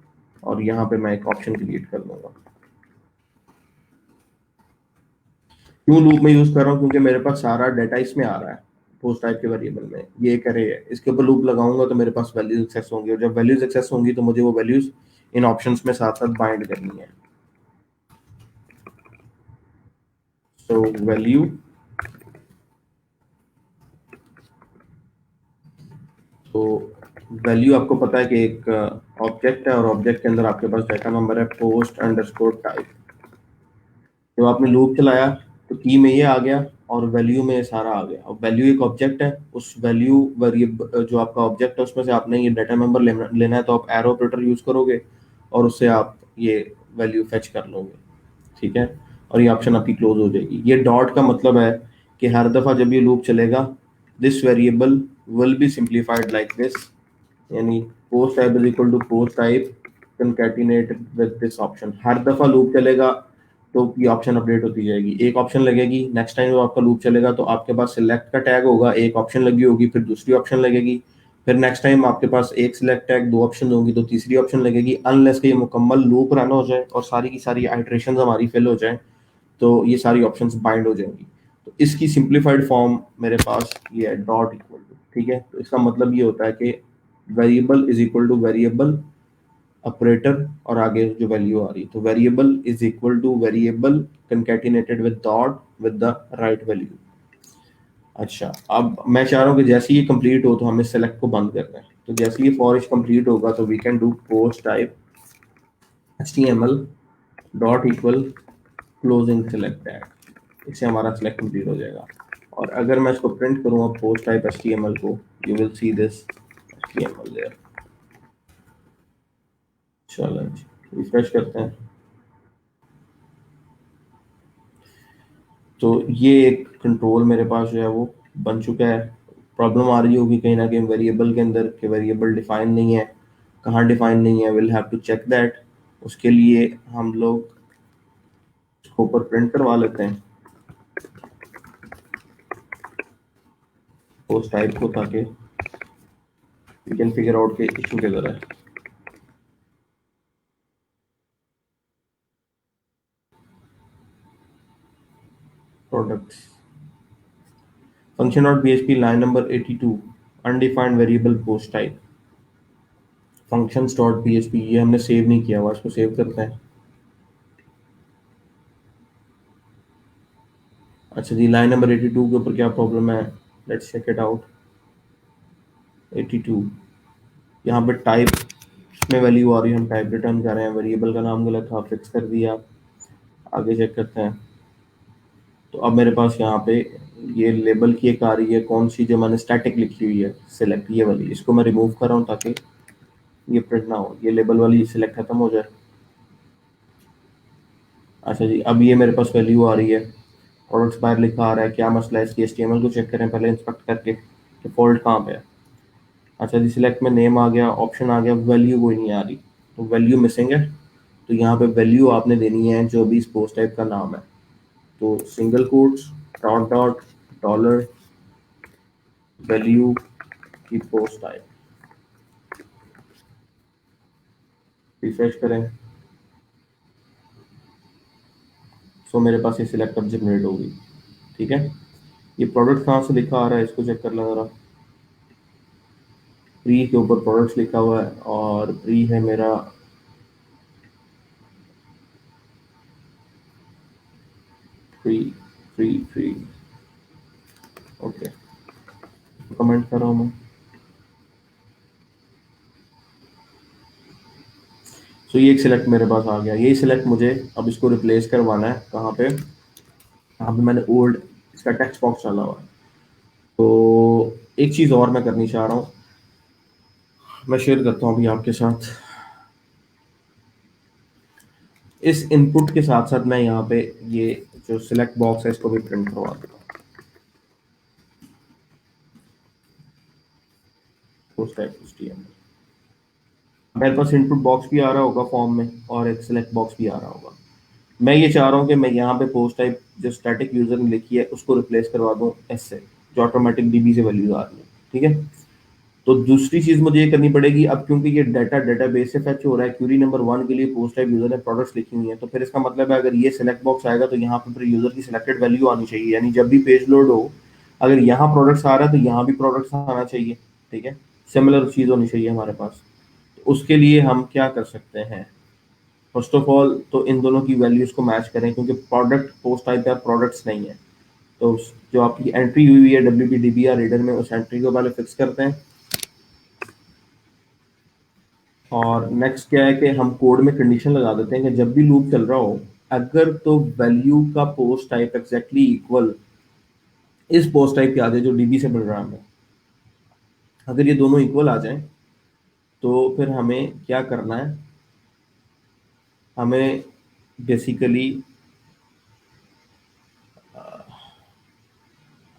और यहाँ पे मैं एक ऑप्शन क्रिएट कर लूँगा। क्यों लूप में यूज कर रहा हूँ? क्योंकि मेरे पास सारा डाटा इसमें आ रहा है पोस्ट टाइप के वेरिएबल में, ये एक array है, इसके ऊपर लूप लगाऊंगा तो मेरे पास वैल्यूज एक्सेस होंगी, और जब वैल्यूज एक्सेस होंगी तो मुझे वो वैल्यूज इन ऑप्शंस में साथ साथ बाइंड करनी है। सो वैल्यू, तो वैल्यू आपको पता है कि एक ऑब्जेक्ट है और ऑब्जेक्ट के अंदर आपके पास डाटा नंबर है पोस्ट अंडरस्कोर टाइप। जब आपने लूप चलाया तो की में ये आ गया और वैल्यू में ये सारा आ गया। अब वैल्यू एक ऑब्जेक्ट है, उस वैल्यू वेरिएबल जो आपका ऑब्जेक्ट है उसमें से आपने ये डाटा नंबर लेना है, तो आप एरो ऑपरेटर यूज करोगे और उससे आप ये वैल्यू फेच कर लोगे, ठीक है। और ये ऑप्शन आपकी क्लोज हो जाएगी। ये डॉट का मतलब है कि हर दफा जब ये लूप चलेगा, this variable will be simplified like this, यानी post type is equal to post type concatenate with this option. हर दफा लूप चलेगा तो ये ऑप्शन अपडेट होती जाएगी, एक ऑप्शन लगेगी, नेक्स्ट टाइम जब आपका लूप चलेगा तो आपके पास सिलेक्ट का टैग होगा, एक ऑप्शन लगी होगी, फिर दूसरी ऑप्शन लगेगी, फिर नेक्स्ट टाइम आपके पास एक सिलेक्ट टैग, दो ऑप्शन होंगी तो तीसरी ऑप्शन लगेगी, अनलेस कि ये मुकम्मल लूप रन हो जाए और सारी की सारी आइट्रेशन हमारी फिल हो जाए तो ये सारी ऑप्शंस बाइंड हो जाएंगी। तो इसकी सिंप्लीफाइड फॉर्म मेरे पास ये है डॉट इक्वल टू, ठीक है। तो इसका मतलब ये होता है कि variable is equal to variable operator और आगे जो वैल्यू आ रही, तो variable is equal to variable concatenated with dot with the right value. अच्छा, अब मैं चाह रहा हूँ कि जैसे ही ये कंप्लीट हो तो हमें सेलेक्ट को बंद करना है। तो जैसे ही फॉर ईच कंप्लीट होगा तो we can do post type html dot equal closing select tag, इससे हमारा सेलेक्ट कंप्लीट हो जाएगा। और अगर मैं इसको प्रिंट करूँगा पोस्ट टाइप html को, you will see this html there. चलो रिफ्रेश करते हैं, तो ये एक कंट्रोल मेरे पास जो है वो बन चुका है। प्रॉब्लम आ रही होगी कहीं ना कहीं वेरिएबल के अंदर कि वेरिएबल डिफाइन नहीं है, कहाँ डिफाइन नहीं है, will have to check that. उसके लिए हम लोग इसको ऊपर प्रिंट करवा लेते हैं पोस्ट टाइप को, ताकि वी कैन फिगर आउट के इशू किधर है। Products function dot php line number 82 undefined variable post type functions dot php, ये हमने सेव नहीं किया हुआ, इसको सेव करते हैं। अच्छा जी, लाइन नंबर 82 के ऊपर क्या प्रॉब्लम है, लेट्स चेक इट आउट। 82 यहाँ पे टाइप में वैल्यू आ रही है, हम टाइप रिटर्न कर रहे हैं, वेरिएबल का नाम गलत था, फिक्स कर दिया। आगे चेक करते हैं, तो अब मेरे पास यहाँ पे ये लेबल की एक आ रही है, कौन सी जो मैंने स्टैटिक लिखी हुई है सिलेक्ट, ये वाली, इसको मैं रिमूव कर रहा हूँ ताकि ये प्रिंट ना हो, ये लेबल वाली सिलेक्ट खत्म हो जाए। अच्छा जी, अब ये मेरे पास वैल्यू आ रही है, प्रोडक्ट्स बाहर लिखा आ रहा है, क्या मसला है, इसकी HTML को चेक करें पहले इंस्पेक्ट करके कि फॉल्ट कहाँ पे है। अच्छा जी, सिलेक्ट में नेम आ गया, ऑप्शन आ गया, वैल्यू कोई नहीं आ रही, तो वैल्यू मिसिंग है। तो यहाँ पे वैल्यू आपने देनी है जो भी इस पोस्ट टाइप का नाम है, तो single quotes dot dot dollar value की पोस्ट टाइप, रिफ्रेश करें, सो मेरे पास ये सिलेक्ट अब जनरेट होगी, ठीक है। ये प्रोडक्ट कहाँ से लिखा आ रहा है इसको चेक कर लें ज़रा। प्री के ऊपर प्रोडक्ट्स लिखा हुआ है और प्री है मेरा free free free, okay, comment कर रहा हूँ मैं। सो ये एक सिलेक्ट मेरे पास आ गया, यही सिलेक्ट मुझे अब इसको रिप्लेस करवाना है, कहाँ पे, यहाँ पे मैंने ओल्ड इसका टेक्स्ट बॉक्स डाला हुआ है। तो एक चीज़ और मैं करनी चाह रहा हूँ, मैं शेयर करता हूँ अभी आपके साथ। इस इनपुट के साथ साथ मैं यहाँ पे ये जो सिलेक्ट बॉक्स है इसको भी प्रिंट करवा देता हूँ। पोस्ट टाइप HTML, मेरे पास इनपुट बॉक्स भी आ रहा होगा फॉर्म में और एक सिलेक्ट बॉक्स भी आ रहा होगा। मैं ये चाह रहा हूँ कि मैं यहाँ पे पोस्ट टाइप जो स्टैटिक यूजर ने लिखी है उसको रिप्लेस करवा दूँ एस से, जो ऑटोमेटिक डीबी से वैल्यूज आ रही है। ठीक है, तो दूसरी चीज मुझे ये करनी पड़ेगी अब, क्योंकि ये डेटाबेस से फेच हो रहा है, क्यूरी नंबर 1 के लिए पोस्ट टाइप यूजर ने प्रोडक्ट्स लिखी हुई है, तो फिर इसका मतलब है अगर ये सिलेक्ट बॉक्स आएगा तो यहाँ पे फिर यूजर की सिलेक्टेड वैल्यू आनी चाहिए, यानी जब भी पेज लोड हो अगर यहाँ प्रोडक्ट्स आ रहा है तो यहाँ भी प्रोडक्ट्स आना चाहिए। ठीक है, सिमिलर चीज होनी चाहिए हमारे पास। तो उसके लिए हम क्या कर सकते हैं, फर्स्ट ऑफ ऑल तो इन दोनों की वैल्यूज को मैच करें, क्योंकि प्रोडक्ट पोस्ट टाइप या प्रोडक्ट्स नहीं है। तो जो आपकी एंट्री हुई है WPDB रीडर में उस एंट्री को पहले फिक्स करते हैं। और नेक्स्ट क्या है कि हम कोड में कंडीशन लगा देते हैं कि जब भी लूप चल रहा हो अगर तो वैल्यू का पोस्ट टाइप एग्जैक्टली इक्वल इस पोस्ट टाइप के आ जाए जो डीबी से मिल रहा है हमें, अगर ये दोनों इक्वल आ जाएं तो फिर हमें क्या करना है, हमें बेसिकली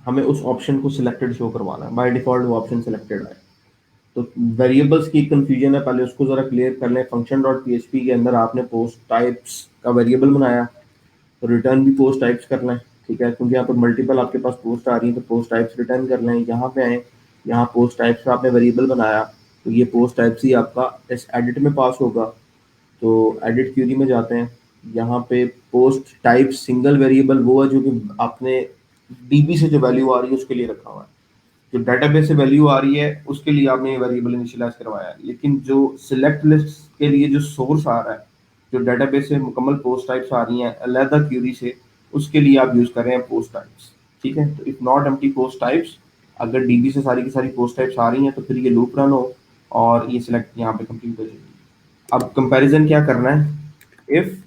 हमें उस ऑप्शन को सिलेक्टेड शो करवाना है, बाय डिफॉल्ट वो ऑप्शन सिलेक्टेड है। तो वेरिएबल्स की कंफ्यूजन है, पहले उसको जरा क्लियर कर लें। फंक्शन डॉट पीएचपी के अंदर आपने पोस्ट टाइप्स का वेरिएबल बनाया, तो रिटर्न भी पोस्ट टाइप्स कर लें। ठीक है, क्योंकि यहाँ पर मल्टीपल आपके पास पोस्ट आ रही है तो पोस्ट टाइप्स रिटर्न कर लें। यहाँ पे आए, यहाँ पोस्ट टाइप्स का आपने वेरिएबल बनाया, तो ये पोस्ट टाइप्स ही आपका इस एडिट में पास होगा। तो एडिट क्यूरी में जाते हैं, यहाँ पे पोस्ट टाइप सिंगल वेरिएबल वो है जो कि आपने डीबी से जो वैल्यू आ रही है उसके लिए रखा हुआ है। जो डाटाबेस से वैल्यू आ रही है उसके लिए आपने ये वेरिएबल इनिशियलाइज करवाया है, लेकिन जो सिलेक्ट लिस्ट के लिए जो सोर्स आ रहा है, जो डाटाबेस से मुकम्मल पोस्ट टाइप्स आ रही हैं अलहदा क्यूरी से, उसके लिए आप यूज कर रहे हैं पोस्ट टाइप्स। ठीक है, तो if not empty post types, अगर डीबी से सारी की सारी पोस्ट टाइप्स आ रही हैं तो फिर ये लूप रन हो और ये सिलेक्ट यहाँ पे कंप्लीट हो जाएगी। अब कंपैरिजन क्या करना है, इफ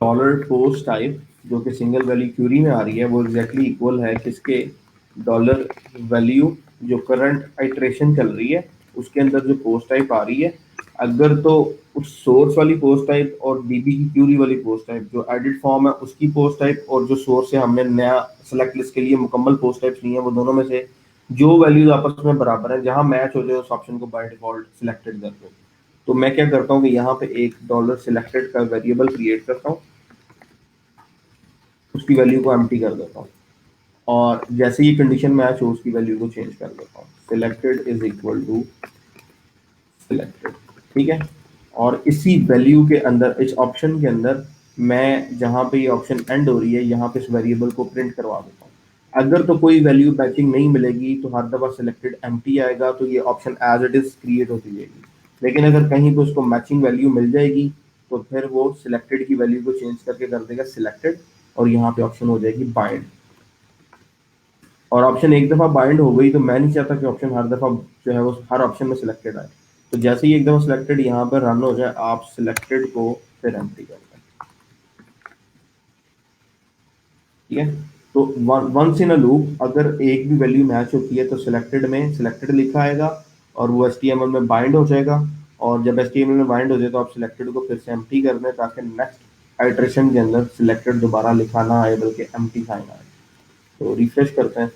डॉलर पोस्ट टाइप जो कि सिंगल वैल्यू क्यूरी में आ रही है वो एग्जैक्टली इक्वल है किसके, डॉलर वैल्यू जो करंट आइट्रेशन चल रही है उसके अंदर जो पोस्ट टाइप आ रही है, अगर तो उस सोर्स वाली पोस्ट टाइप और डीबी की क्यूरी वाली पोस्ट टाइप जो एडिट फॉर्म है उसकी पोस्ट टाइप और जो सोर्स है हमने नया सेलेक्ट लिस्ट के लिए मुकम्मल पोस्ट टाइप्स ली है, वो दोनों में से जो वैल्यूज आपस में बराबर है जहां मैच हो जाए उस ऑप्शन को बाय डिफॉल्ट सिलेक्टेड कर दो। तो मैं क्या करता हूँ कि यहाँ पे एक डॉलर सिलेक्टेड का वेरिएबल क्रिएट करता हूँ, उसकी वैल्यू को एम्प्टी कर देता हूँ और जैसे ही कंडीशन मैच हो उसकी वैल्यू को चेंज कर देता हूँ, selected is equal to selected. ठीक है, और इसी वैल्यू के अंदर इस ऑप्शन के अंदर मैं जहाँ पे ये ऑप्शन एंड हो रही है यहाँ पे इस वेरिएबल को प्रिंट करवा देता हूँ। अगर तो कोई वैल्यू मैचिंग नहीं मिलेगी तो हर दफा सिलेक्टेड एम्प्टी आएगा, तो ये option as it is create होती जाएगी। लेकिन अगर कहीं पे उसको मैचिंग वैल्यू मिल जाएगी तो फिर वो सिलेक्टेड की वैल्यू को चेंज करके कर देगा सिलेक्टेड, और यहाँ पे ऑप्शन हो जाएगी बाइंड। और ऑप्शन एक दफा बाइंड हो गई तो मैं नहीं चाहता कि ऑप्शन हर दफा जो है वो हर ऑप्शन में सिलेक्टेड आए। तो जैसे ही एक दफा सिलेक्टेड यहाँ पर रन हो जाए आप सिलेक्टेड को फिर एम्प्टी कर दें। ठीक है, तो वंस इन अ लूप अगर एक भी वैल्यू मैच होती है तो सिलेक्टेड में सिलेक्टेड लिखा आएगा और वो HTML में बाइंड हो जाएगा, और जब HTML में बाइंड हो जाए तो आप सिलेक्टेड को फिर से एम्प्टी कर दें ताकि नेक्स्ट आइट्रेशन के अंदर सिलेक्टेड दोबारा लिखा ना आए बल्कि एम्प्टी साइन आए। तो रिफ्रेश करते हैं।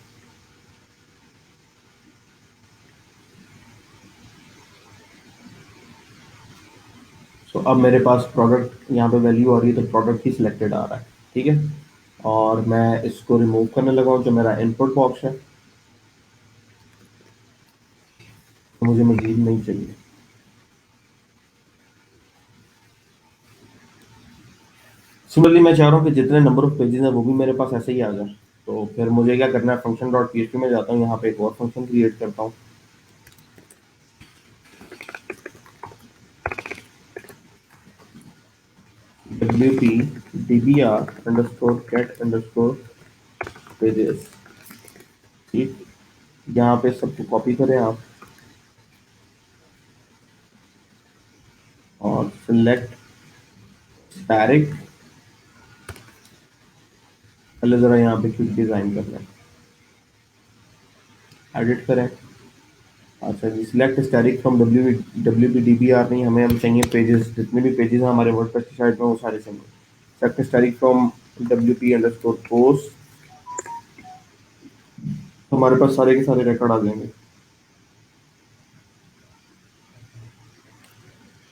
तो अब मेरे पास प्रोडक्ट यहाँ पे वैल्यू आ रही है तो प्रोडक्ट ही सिलेक्टेड आ रहा है। ठीक है, और मैं इसको रिमूव करने लगा हूँ जो मेरा इनपुट बॉक्स है, तो मुझे मजीद नहीं चाहिए। सिमिलरली मैं चाह रहा हूँ कि जितने नंबर ऑफ पेजेस हैं वो भी मेरे पास ऐसे ही आ जाए। तो फिर मुझे क्या करना है, फंक्शन डॉट पी में जाता हूँ, यहाँ पे एक और फंक्शन क्रिएट करता हूँ, WP_DBR_get_pages। ठीक, यहाँ पे सबको कॉपी करें आप और सिलेक्ट डायरेक्ट, पहले जरा यहाँ पे क्विक डिजाइन कर लें, एडिट करें। अच्छा जी, select static from WP DBR नहीं, हमें हम चाहिए पेजेस, जितने भी पेजेस हैं हमारे वर्डप्रेस की साइट में वो सारे चाहिए। सक्सेस तारीख फ्रॉम wp_post, तो हमारे पास सारे के सारे रिकॉर्ड आ जाएंगे।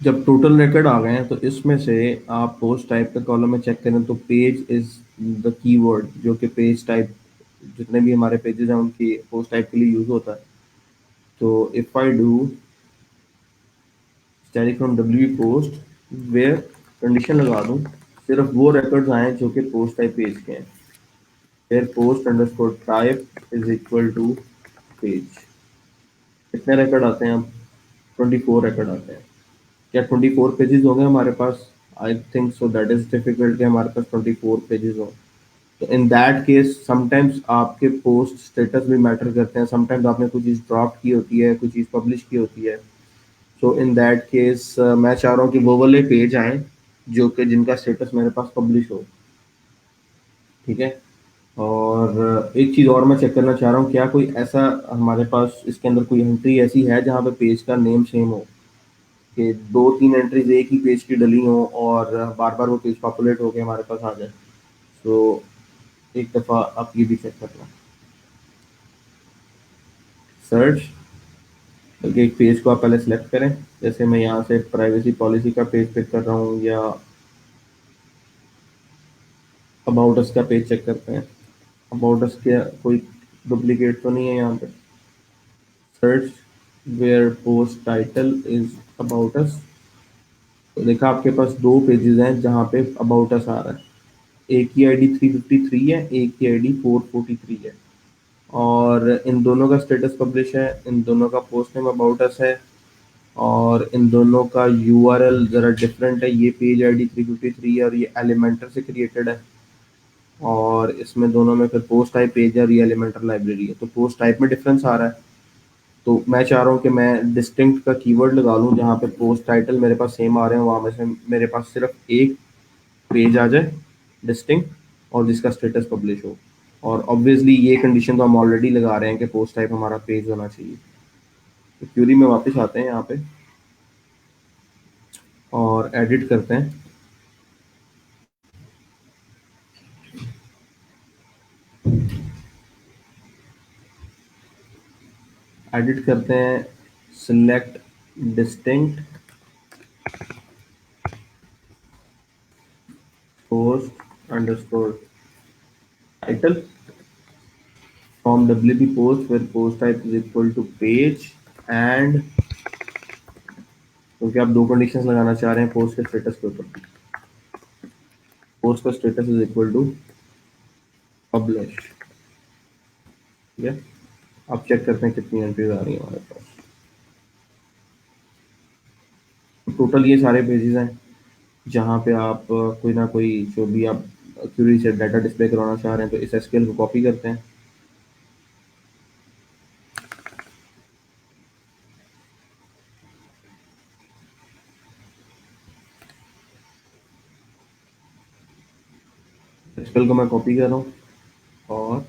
जब टोटल रिकॉर्ड आ गए हैं तो इसमें से आप पोस्ट टाइप का कॉलम में चेक करें तो पेज इज द कीवर्ड, जो कि पेज टाइप जितने भी हमारे पेजेस हैं उनकी पोस्ट टाइप के लिए यूज होता है। तो if I do static from W post where condition लगा दूं, सिर्फ वो रिकॉर्ड्स आए जो कि पोस्ट टाइप पेज के हैं। फिर post underscore type is equal to page. कितने रिकॉर्ड आते हैं अब? 24 रिकॉर्ड आते हैं। क्या 24 पेजेस होंगे हमारे पास? I think so, that is difficult कि हमारे पास 24 पेजेस हो। तो इन दैट केस समटाइम्स आपके पोस्ट स्टेटस भी मैटर करते हैं। समटाइम्स आपने कोई चीज़ ड्रॉप की होती है, कोई चीज़ पब्लिश की होती है। सो इन दैट केस मैं चाह रहा हूँ कि वो वाले पेज आए जो कि जिनका स्टेटस मेरे पास पब्लिश हो। ठीक है। और एक चीज़ और मैं चेक करना चाह रहा हूँ, क्या कोई ऐसा हमारे पास इसके अंदर कोई एंट्री ऐसी है जहाँ पे पेज का नेम सेम हो, कि 2-3 एंट्रीज एक ही पेज की डली हो और बार बार वो पेज पॉपुलेट होके हमारे पास आ जाए। तो एक दफ़ा आप ये भी चेक करना। सर्च करके एक पेज को आप पहले सेलेक्ट करें। जैसे मैं यहाँ से प्राइवेसी पॉलिसी का पेज पिक कर रहा हूँ, या अबाउट अस का पेज चेक करते हैं। अबाउट अस के कोई डुप्लीकेट तो नहीं है यहाँ पे। Search where post title is about us. तो देखा आपके पास दो पेजेस हैं जहाँ पे अबाउट अस आ रहा है। एक की आईडी 353 है, एक की आईडी 443 है। और इन दोनों का स्टेटस पब्लिश है, इन दोनों का पोस्ट नेम अबाउट अस है, और इन दोनों का यूआरएल ज़रा डिफरेंट है। ये पेज आईडी 353 है और ये एलिमेंटर से क्रिएटेड है। और इसमें दोनों में फिर पोस्ट टाइप पेज है और ये एलिमेंटर लाइब्रेरी है, तो पोस्ट टाइप में डिफरेंस आ रहा है। तो मैं चाह रहा हूँ कि मैं डिस्टिंक्ट का कीवर्ड लगा लूँ जहाँ पे पोस्ट टाइटल मेरे पास सेम आ रहे हैं, वहाँ में से मेरे पास सिर्फ एक पेज आ जाए डिस्टिंक्ट और जिसका स्टेटस पब्लिश हो। और ऑब्वियसली ये कंडीशन तो हम ऑलरेडी लगा रहे हैं कि पोस्ट टाइप हमारा पेज होना चाहिए। तो क्यूरी में वापस आते हैं यहाँ पे और एडिट करते हैं। एडिट करते हैं, select distinct post underscore title from WP post where post type is equal to page and, क्योंकि आप दो कंडीशंस लगाना चाह रहे हैं पोस्ट के स्टेटस के ऊपर। पोस्ट का status is equal to publish. ठीक है। अब चेक करते हैं कितनी एंट्रीज आ रही है हमारे पास। टोटल ये सारे पेजेस हैं जहाँ पे आप कोई ना कोई जो भी आप क्यूरी से डाटा डिस्प्ले करवाना चाह रहे हैं, तो इस एसक्यूएल को कॉपी करते हैं। एसक्यूएल को मैं कॉपी कर रहा हूँ और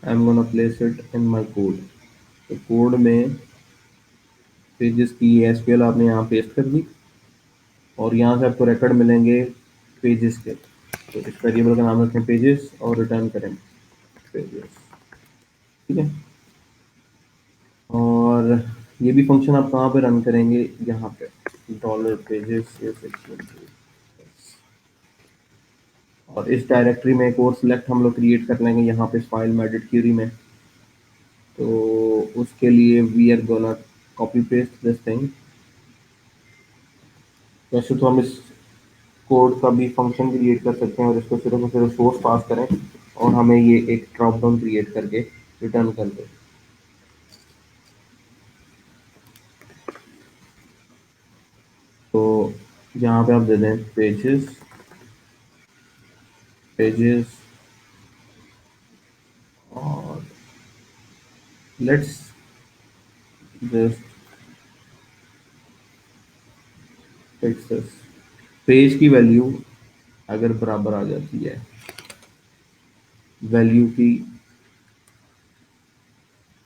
आई am gonna place it in my code. तो कोड में पेजेस की एसक्यूएल आपने यहाँ पेस्ट कर दी और यहाँ से आपको रिकॉर्ड मिलेंगे पेजेस के। तो इस वेरिएबल का नाम रखें पेजेस और रिटर्न करें पेजेस। ठीक है। और ये भी फंक्शन आप कहाँ पे रन करेंगे? यहाँ पे डॉलर पेजेस ये सेक्शन। और इस डायरेक्टरी में एक और सिलेक्ट हम लोग क्रिएट कर लेंगे यहाँ पे फाइल में एडिट क्यूरी में। तो उसके लिए we are gonna copy paste this thing. वैसे तो हम इस कोड का भी फंक्शन क्रिएट कर सकते हैं और इसको सिर्फ और सिर्फ सोर्स पास करें और हमें ये एक ड्रॉप डाउन क्रिएट करके रिटर्न कर दे। तो यहाँ पे आप दे दें पेजेस पेजेस और let's just fix this. Page की वैल्यू अगर बराबर आ जाती है वैल्यू की,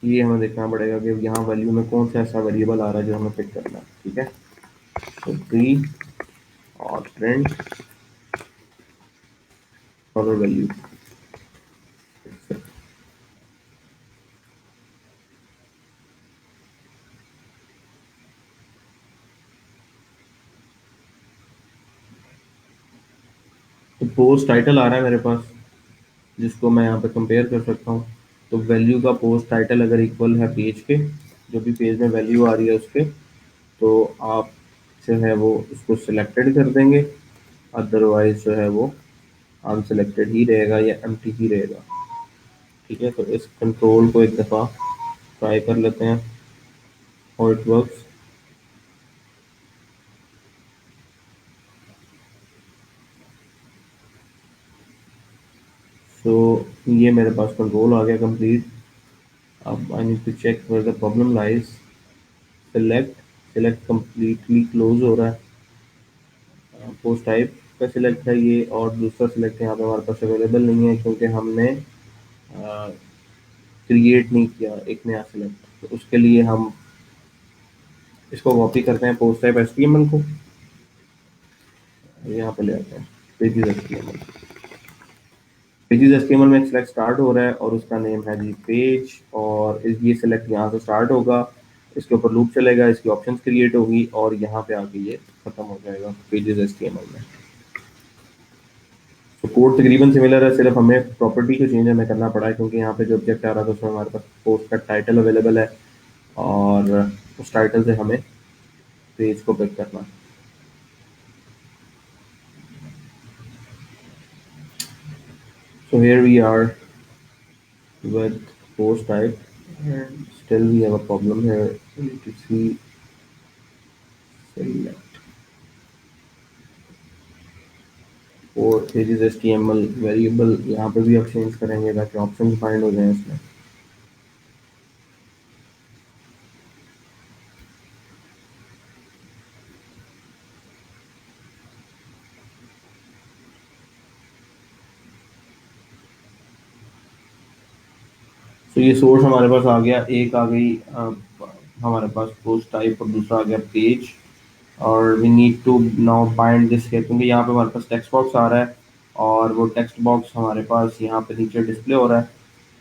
ये हमें देखना पड़ेगा कि यहाँ वैल्यू में कौन सा ऐसा वेरिएबल आ रहा है जो हमें पिक करना है। ठीक है। तो प्री और प्रिंट डॉलर वैल्यू। तो पोस्ट टाइटल आ रहा है मेरे पास, जिसको मैं यहाँ पे कंपेयर कर सकता हूँ। तो वैल्यू का पोस्ट टाइटल अगर इक्वल है पेज के, जो भी पेज में वैल्यू आ रही है उसके, तो आप जो है वो उसको सिलेक्टेड कर देंगे, अदरवाइज जो है वो अनसिलेक्टेड ही रहेगा या एम्प्टी ही रहेगा। ठीक है, तो इस कंट्रोल को एक दफ़ा ट्राई कर लेते हैं हाउ इट वर्क्स। सो ये मेरे पास कंट्रोल आ गया कंप्लीट। अब I need to check where the problem lies. Select, select completely close हो रहा है। पोस्ट टाइप का सिलेक्ट है ये, और दूसरा सिलेक्ट यहाँ पे हमारे पास अवेलेबल नहीं है क्योंकि हमने क्रिएट नहीं किया एक नया सिलेक्ट। तो उसके लिए हम इसको कॉपी करते हैं पोस्ट टाइप एचटीएमएल को, यहाँ पे ले आते हैं पेजेस एचटीएमएल। पेजेस एचटीएमएल में एक सिलेक्ट स्टार्ट हो रहा है और उसका नेम है जी पेज, और ये सिलेक्ट यहाँ से स्टार्ट होगा, इसके ऊपर लूप चलेगा, इसकी ऑप्शंस क्रिएट होगी और यहाँ पे आके ये खत्म हो जाएगा पेजेस एचटीएमएल में। तो कोड तकरीबन सिमिलर है, सिर्फ हमें प्रॉपर्टी को चेंज हमें करना पड़ा है क्योंकि यहाँ पे जो ऑब्जेक्ट आ रहा था उसमें हमारे पास पोस्ट का टाइटल अवेलेबल है, और उस टाइटल से हमें पेज को पिक करना है। So here we are with post type, and still we have a problem here. We need to see select और pages HTML वेरिएबल यहाँ पे भी आप चेंज करेंगे ताकि ऑप्शन फाइंड हो जाए इसमें। तो ये सोर्स हमारे पास आ गया, एक आ गई हमारे पास पोस्ट टाइप और दूसरा आ गया पेज। और we need to now bind this है क्योंकि यहाँ पे हमारे पास टेक्स्ट बॉक्स आ रहा है, और वो टेक्स्ट बॉक्स हमारे पास यहाँ पे नीचे डिस्प्ले हो रहा है,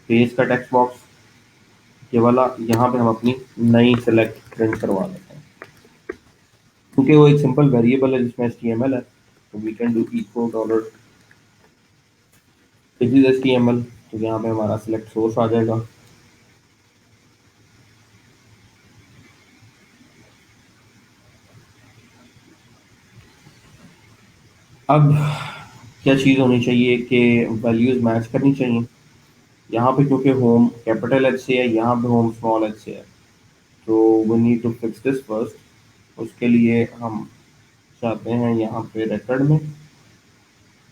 पेज का टेक्स्ट बॉक्स ये वाला। यहाँ पे हम अपनी नई सेलेक्ट प्रिंट करवा लेते हैं क्योंकि वो एक सिंपल वेरिएबल है जिसमें HTML है। तो we can do echo dollar pages HTML। तो यहाँ पे हमारा सिलेक्ट सोर्स आ जाएगा। अब क्या चीज़ होनी चाहिए कि वैल्यूज मैच करनी चाहिए। यहाँ पे क्योंकि होम कैपिटल एच से है, यहाँ पे होम स्मॉल एच से है, तो we need to fix this first. उसके लिए हम चाहते हैं यहाँ पे रिकॉर्ड में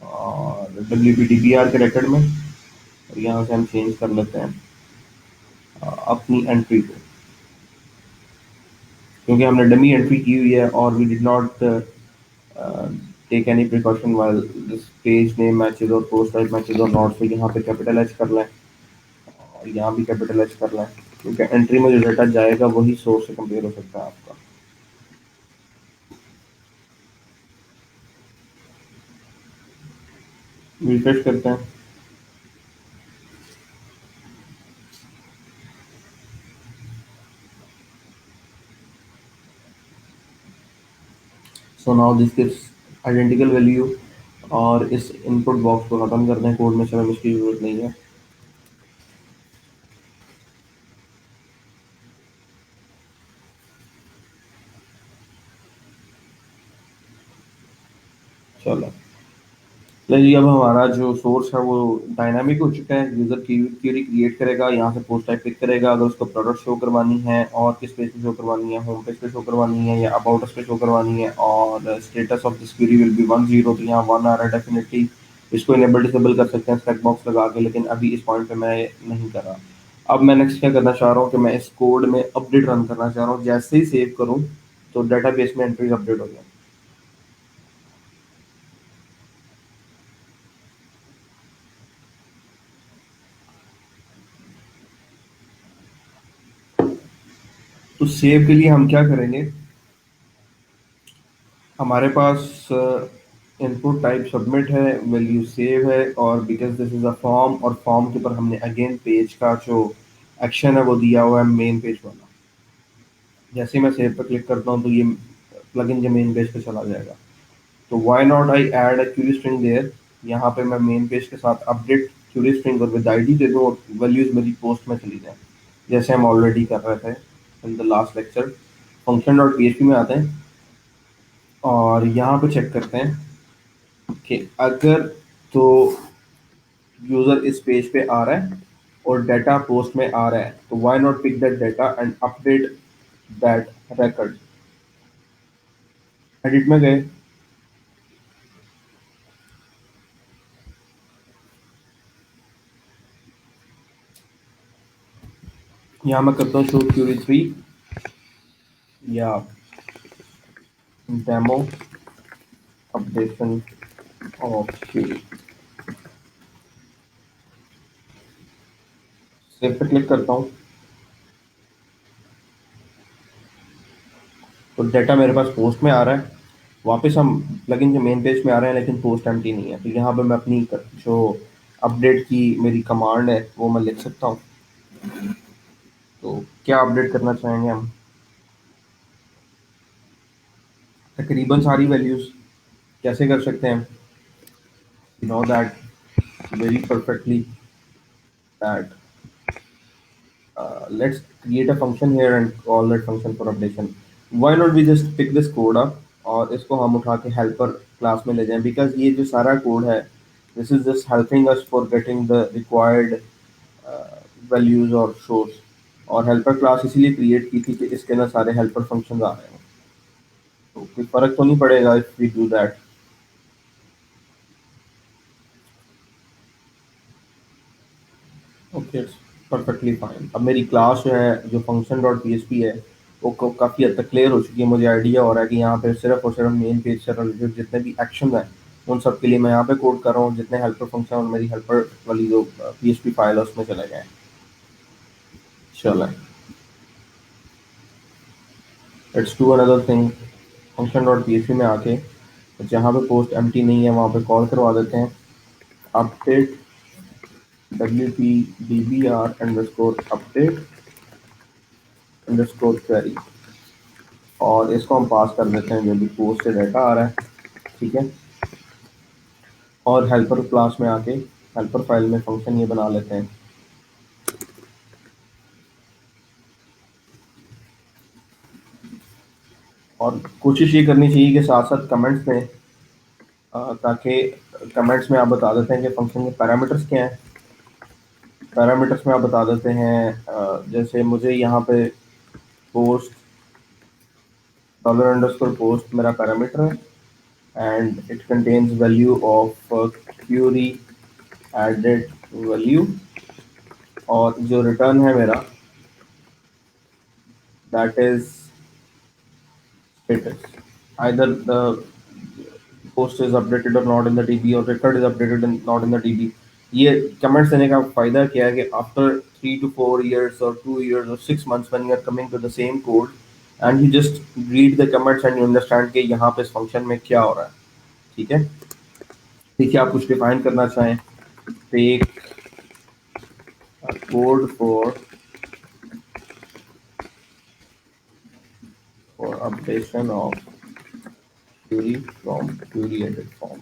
और WPDBR के रिकॉर्ड में, और यहाँ से हम चेंज कर लेते हैं अपनी एंट्री को, क्योंकि हमने डमी एंट्री की हुई है और we did not take any precaution while this page name matches और पोस्ट टाइप मैचेस और नॉट। तो यहाँ पे कैपिटल एच कर लें और यहाँ भी कैपिटल एच कर लें, क्योंकि एंट्री में जो डाटा जाएगा वही सोर्स से कंपेयर हो सकता है आपका। रिफ्रेश करते हैं। So now this gives identical value, और इस इनपुट बॉक्स को खत्म कर दें, कोड में से हमें इसकी जरूरत नहीं है। चलो, चलिए अब हमारा जो सोर्स है वो डायनामिक हो चुका है। यूजर क्यूरी क्रिएट करेगा, यहाँ से पोस्ट टाइप पिक करेगा, अगर उसको प्रोडक्ट शो करवानी है और किस पेज पे शो करवानी है, होम पेज पे शो करवानी है या अबाउट अस पे शो करवानी है, और status of this query will be 10। तो यहाँ 1 आ रहा है डेफिनेटली। इसको इनेबल डिसेबल कर सकते हैं स्टेक बॉक्स लगा के, लेकिन अभी इस पॉइंट पे मैं नहीं कर रहा। अब मैं नेक्स्ट क्या करना चाह रहा हूँ कि मैं इस कोड में अपडेट रन करना चाह रहा हूँ। जैसे ही सेव करूँ तो डाटाबेस में एंट्रीज अपडेट हो जाए। तो सेव के लिए हम क्या करेंगे, हमारे पास इनपुट टाइप सबमिट है, वैल्यू सेव है, और because this is a form, और फॉर्म के ऊपर हमने अगेन पेज का जो एक्शन है वो दिया हुआ है मेन पेज वाला। जैसे ही मैं सेव पर क्लिक करता हूँ तो ये प्लगइन के मेन पेज पे चला जाएगा। तो why not I add a query string there. यहाँ पे मैं मेन पेज के साथ अपडेट क्यूरी स्ट्रिंग और विद आईडी दे दूँ और वैल्यूज मेरी पोस्ट में चली जाए, जैसे हम ऑलरेडी कर रहे थे in the last lecture. Function dot P में आते हैं और यहाँ पे चेक करते हैं कि अगर तो यूजर इस पेज पे आ रहा है और डाटा पोस्ट में आ रहा है, तो why not pick that data and update that record। Edit में गए, यहाँ मैं करता हूँ शो क्यूरी 3 या demo updation of query. Save पे क्लिक करता हूँ तो डाटा मेरे पास पोस्ट में आ रहा है। वापस हम प्लगइन के मेन पेज में आ रहे हैं लेकिन पोस्ट एम्प्टी नहीं है, तो यहाँ पे मैं अपनी जो अपडेट की मेरी कमांड है वो मैं लिख सकता हूँ। तो क्या अपडेट करना चाहेंगे हम? तकरीबन सारी वैल्यूज। कैसे कर सकते हैं? you know that very perfectly that let's create a function here and call that function for updation। why not we just pick this code up और इसको हम उठा के हेल्पर क्लास में ले जाएं, बिकॉज ये जो सारा कोड है this is just helping us for getting the required values और सोर्स। और हेल्पर क्लास इसीलिए क्रिएट की थी कि इसके अंदर सारे हेल्पर फंक्शन आ रहे हैं, तो कोई फर्क तो नहीं पड़ेगा if we do that. Okay, perfectly fine. अब मेरी क्लास जो है जो फंक्शन डॉट पी है वो काफ़ी हद तक क्लियर हो चुकी है। मुझे आइडिया हो रहा है कि यहाँ पे सिर्फ और सिर्फ मेन पेज से रिलेटेड जितने भी एक्शन हैं उन सब के लिए मैं यहाँ पे कोड कर रहा हूँ, जितने हेल्पर फंक्शन और मेरी हेल्पर वाली जो पी फाइल है उसमें चले गए। चलो, let's do another thing. Function dot P में आके जहाँ पे पोस्ट एम्प्टी नहीं है वहाँ पे कॉल करवा देते हैं update W P D B R underscore update underscore query, और इसको हम पास कर देते हैं जो भी पोस्ट से डाटा आ रहा है। ठीक है, और हेल्पर क्लास में आके हेल्पर फाइल में फंक्शन ये बना लेते हैं। और कोशिश ये करनी चाहिए कि साथ साथ कमेंट्स में ताकि कमेंट्स में आप बता देते हैं कि फंक्शन के पैरामीटर्स क्या हैं। पैरामीटर्स में आप बता देते हैं जैसे मुझे यहाँ पे पोस्ट डॉलर अंडरस्कोर पोस्ट मेरा पैरामीटर है and it contains value of query added value, और जो रिटर्न है मेरा that is status, either the post is updated or not in the DB or record is updated and not in the DB। ये comments देने का फायदा क्या है कि after 3 to 4 years or 2 years or 6 months when you are coming to the same code and you just read the comments and you understand कि यहाँ पे इस फंक्शन में क्या हो रहा है। ठीक है, देखिए आप कुछ डिफाइन करना चाहें, take code for updation of query from query edit form.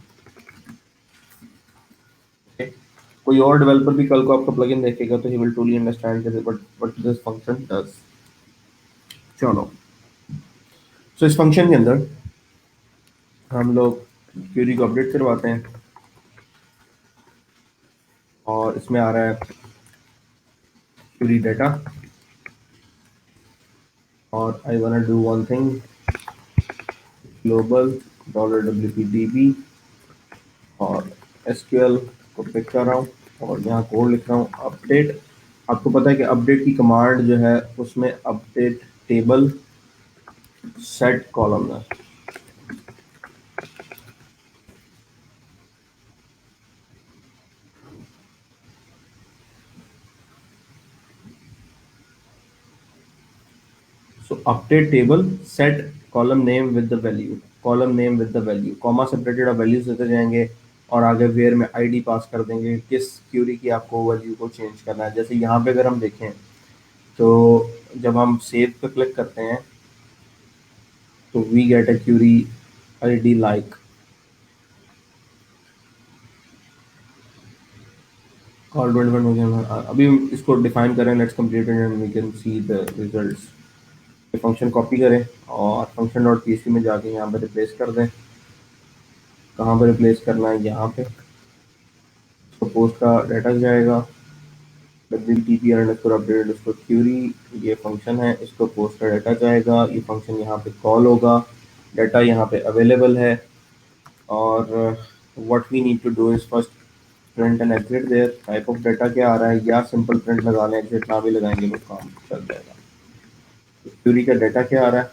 कोई और डेवलपर भी कल को आपका प्लगइन देखेगा तो he will truly understand what this function does. चलो, सो इस फंक्शन के अंदर हम लोग क्वेरी को अपडेट करवाते हैं और इसमें आ रहा है क्वेरी डाटा, और I want to do one thing, global dollar W P D B, और एसक्यूएल को पिक कर रहा हूँ और यहाँ कोड लिख रहा हूँ अपडेट। आपको पता है कि अपडेट की कमांड जो है उसमें अपडेट टेबल सेट कॉलम है। सो update table set column name with the value, column name with the value, comma separated आप वैल्यूज देते जाएंगे और आगे वेयर में आईडी पास कर देंगे किस क्यूरी की आपको वैल्यू को चेंज करना है। जैसे यहाँ पे अगर हम देखें तो जब हम सेव पे क्लिक करते हैं तो we get a query ID like call 21 अभी हम इसको डिफाइन करें, let's complete it and we can see the results. ये फंक्शन कॉपी करें और फंक्शन डॉट पीएचपी में जाके यहाँ पे रिप्लेस कर दें। कहाँ पे रिप्लेस करना है, यहाँ पे तो पोस्ट का डाटा जाएगा wtp underscore update underscore query, ये फंक्शन है, इसको पोस्ट का डाटा जाएगा, ये फंक्शन यहाँ पे कॉल होगा, डाटा यहाँ पे अवेलेबल है और what we need to do is first print and exit there. Type of data क्या आ रहा है, या सिंपल प्रिंट लगा लें, एग्जिट ना भी लगाएंगे तो काम चल जाएगा। क्यूरी का डाटा क्या आ रहा है,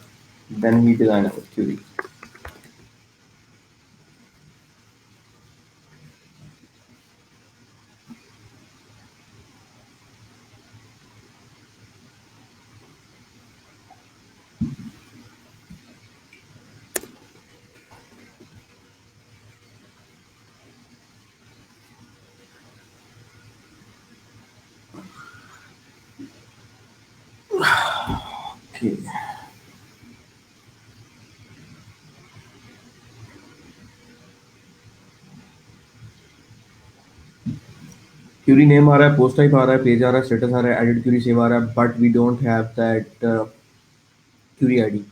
then we design our query. ठीक है, क्यूरी नेम आ रहा है, पोस्ट टाइप आ रहा है, पेज आ रहा है, स्टेटस आ रहा है, एडिट क्यूरी सेव आ रहा है, but we don't have that query ID.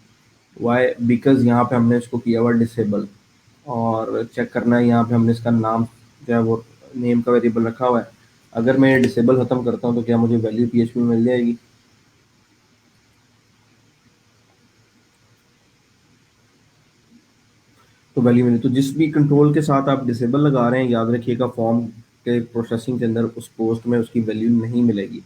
Why, because यहाँ पे हमने इसको किया हुआ डिसेबल और चेक करना है यहाँ पे हमने इसका नाम जो है वो नेम का वेरिएबल रखा हुआ है। अगर मैं डिसेबल खत्म करता हूँ तो क्या मुझे वैल्यू पीएचपी में मिल जाएगी? तो वैल्यू मिली, तो जिस भी कंट्रोल के साथ आप डिसेबल लगा रहे हैं याद रखिएगा फॉर्म के प्रोसेसिंग के अंदर उस पोस्ट में उसकी वैल्यू नहीं मिलेगी।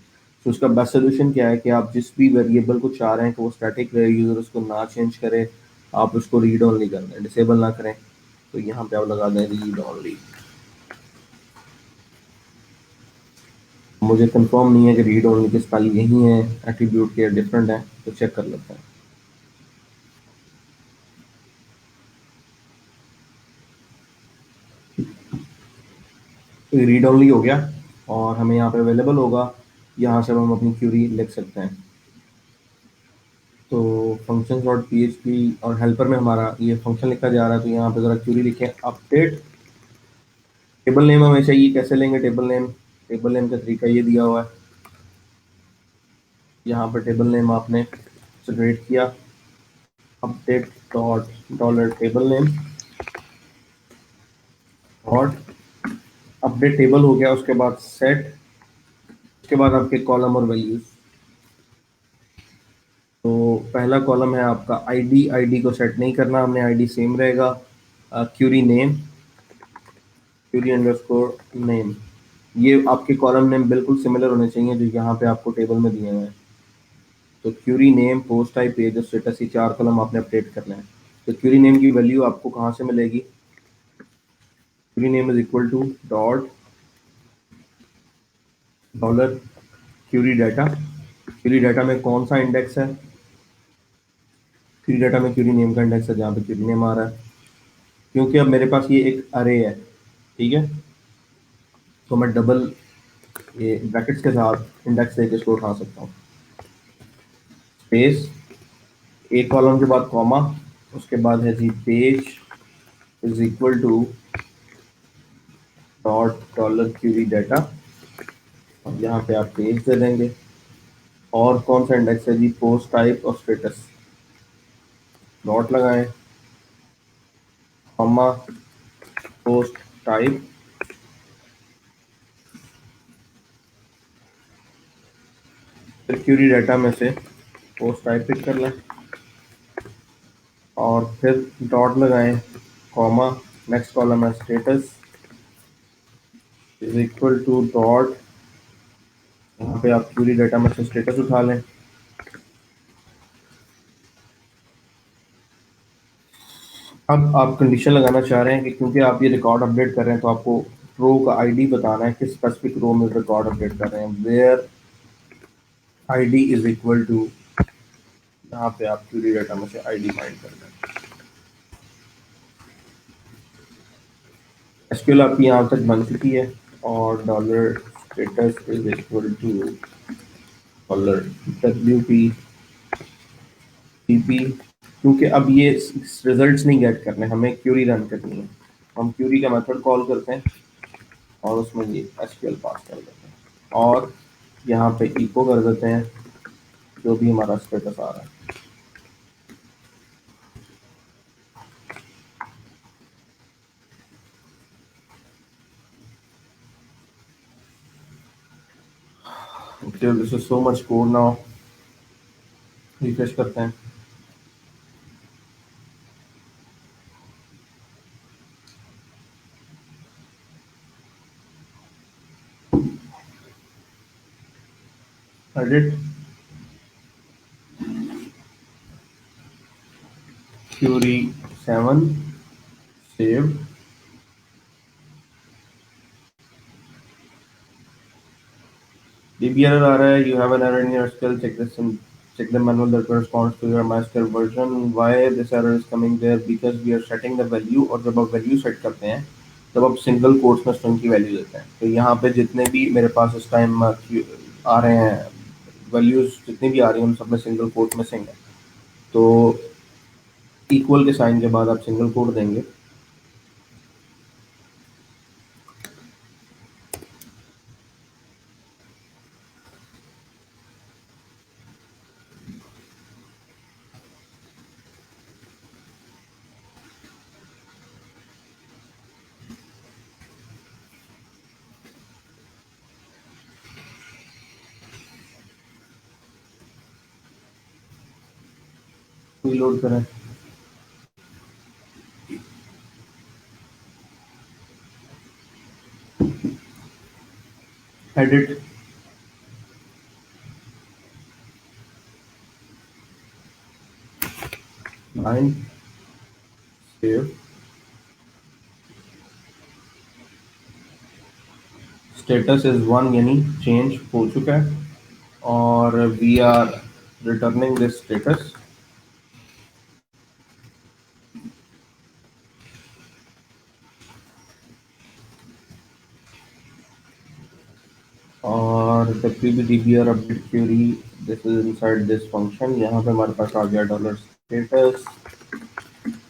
तो उसका बेस्ट सोल्यूशन क्या है कि आप जिस भी वेरिएबल को चाह रहे हैं कि वो स्टैटिक रहे, यूजर उसको ना चेंज करे, आप उसको रीड ओनली कर दें, डिसेबल ना करें। तो यहाँ पे आप लगा दें रीड ओनली। मुझे कंफर्म नहीं है कि रीड ओनली की स्पेलिंग यही है, एट्रीब्यूट के डिफरेंट है, तो चेक कर लेते हैं। तो रीड ओनली हो गया और हमें यहाँ पे अवेलेबल होगा, यहाँ से हम अपनी क्यूरी लिख सकते हैं। तो function dot P H P और हेल्पर में हमारा ये फंक्शन लिखा जा रहा है, तो यहाँ पे ज़रा क्यूरी लिखें अपडेट टेबल नेम हमें चाहिए। कैसे लेंगे टेबल नेम? टेबल नेम का तरीका ये दिया हुआ है, यहाँ पर टेबल नेम आपने जनरेट किया update dot dollar table name dot update table हो गया, उसके बाद सेट, उसके बाद आपके कॉलम और वैल्यूज। तो पहला कॉलम है आपका आईडी, आईडी को सेट नहीं करना हमने, आईडी सेम रहेगा। Query name, query underscore name, ये आपके कॉलम नेम बिल्कुल सिमिलर होने चाहिए जो यहाँ पे आपको टेबल में दिए हुए हैं। तो query name, post type, page और स्टेटस, ये चार कॉलम आपने अपडेट करना है। तो क्यूरी नेम की वैल्यू आपको कहाँ से मिलेगी? Query name is equal to dot dollar query data. Query data में कौन सा इंडेक्स है? क्यूरी डाटा में क्यूरी नेम का इंडेक्स है जहाँ पे क्यूरी नेम आ रहा है। क्योंकि अब मेरे पास ये एक अरे है, ठीक है, तो मैं डबल ये ब्रैकेट्स के साथ इंडेक्स देके इसको उठा सकता हूँ। स्पेस, एक कॉलम के बाद कॉमा, उसके बाद है जी page is equal to dot dollar query data, अब यहाँ पे आप पेज दे देंगे। और कौन सा इंडेक्स है जी? पोस्ट टाइप और स्टेटस, डॉट लगाएं, कॉमा, पोस्ट टाइप, फिर क्यूरी डाटा में से पोस्ट टाइप पिक कर लें और फिर डॉट लगाएं, कॉमा, नेक्स्ट कॉलम है status is equal to dot, यहाँ पे आप क्यूरी डाटा में से स्टेटस उठा लें। अब आप कंडीशन लगाना चाह रहे हैं कि क्योंकि आप ये रिकॉर्ड अपडेट कर रहे हैं तो आपको रो का आईडी बताना है, किस स्पेसिफिक रो में रिकॉर्ड अपडेट कर रहे हैं। Where ID is equal to यहाँ पे आप क्यूरी डाटा में से आईडी फाइंड कर लें। एसक्यूएल आपकी यहाँ तक बन चुकी है और dollar status is equal to dollar WP क्योंकि अब ये रिजल्ट्स नहीं गेट करने, हमें क्यूरी रन करनी है। हम क्यूरी का मेथड कॉल करते हैं और उसमें ये एसक्यूएल पास कर देते हैं और यहाँ पे इको कर देते हैं जो भी हमारा स्टेटस आ रहा है। Okay, this is so much code now. Refresh करते हैं। Edit query 7 save DB error आ रहा है, you have an error in your SQL, check the manual that corresponds to your MySQL version. Why this error is coming there? Because we are setting the value, और जब आप value set करते हैं तब आप सिंगल कोट्स में string की value देते हैं। तो यहाँ पे जितने भी मेरे पास इस टाइम आ रहे हैं वैल्यूज, जितनी भी आ रही हैं उन सब में सिंगल कोट मिसिंग है। तो इक्वल के साइन के बाद आप सिंगल कोट देंगे। रीलोड करें। Edit line save status is 1 यानी चेंज हो चुका है और we are returning this status. और WPDBR update query, this is inside this function. यहाँ पे हमारे पास आ गया dollar status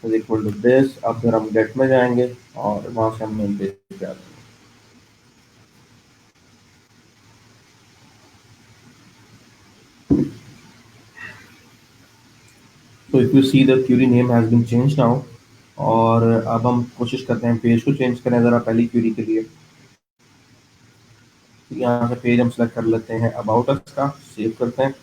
is equal to this. अब फिर हम गेट में जाएंगे और वहाँ से हम मेन पेज पे आ जाएंगे। तो if you see the query name has been change now. और अब हम कोशिश करते हैं पेज को चेंज करें ज़रा पहली क्यूरी के लिए। तो यहाँ से पेज हम सेलेक्ट कर लेते हैं अबाउट अस का, सेव करते हैं।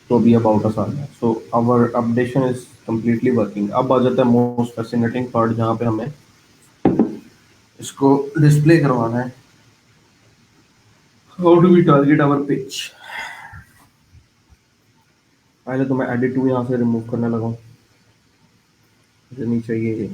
तो भी अबाउट अस आ गया। So our updation is completely working. अब आ जाता है मोस्ट फैसिनेटिंग पार्ट जहाँ पे हमें इसको डिस्प्ले करवाना है। How do we target our page? पहले तो मैं एडिट टू यहाँ से रिमूव करने लगा हूँ, मुझे नहीं चाहिए ये।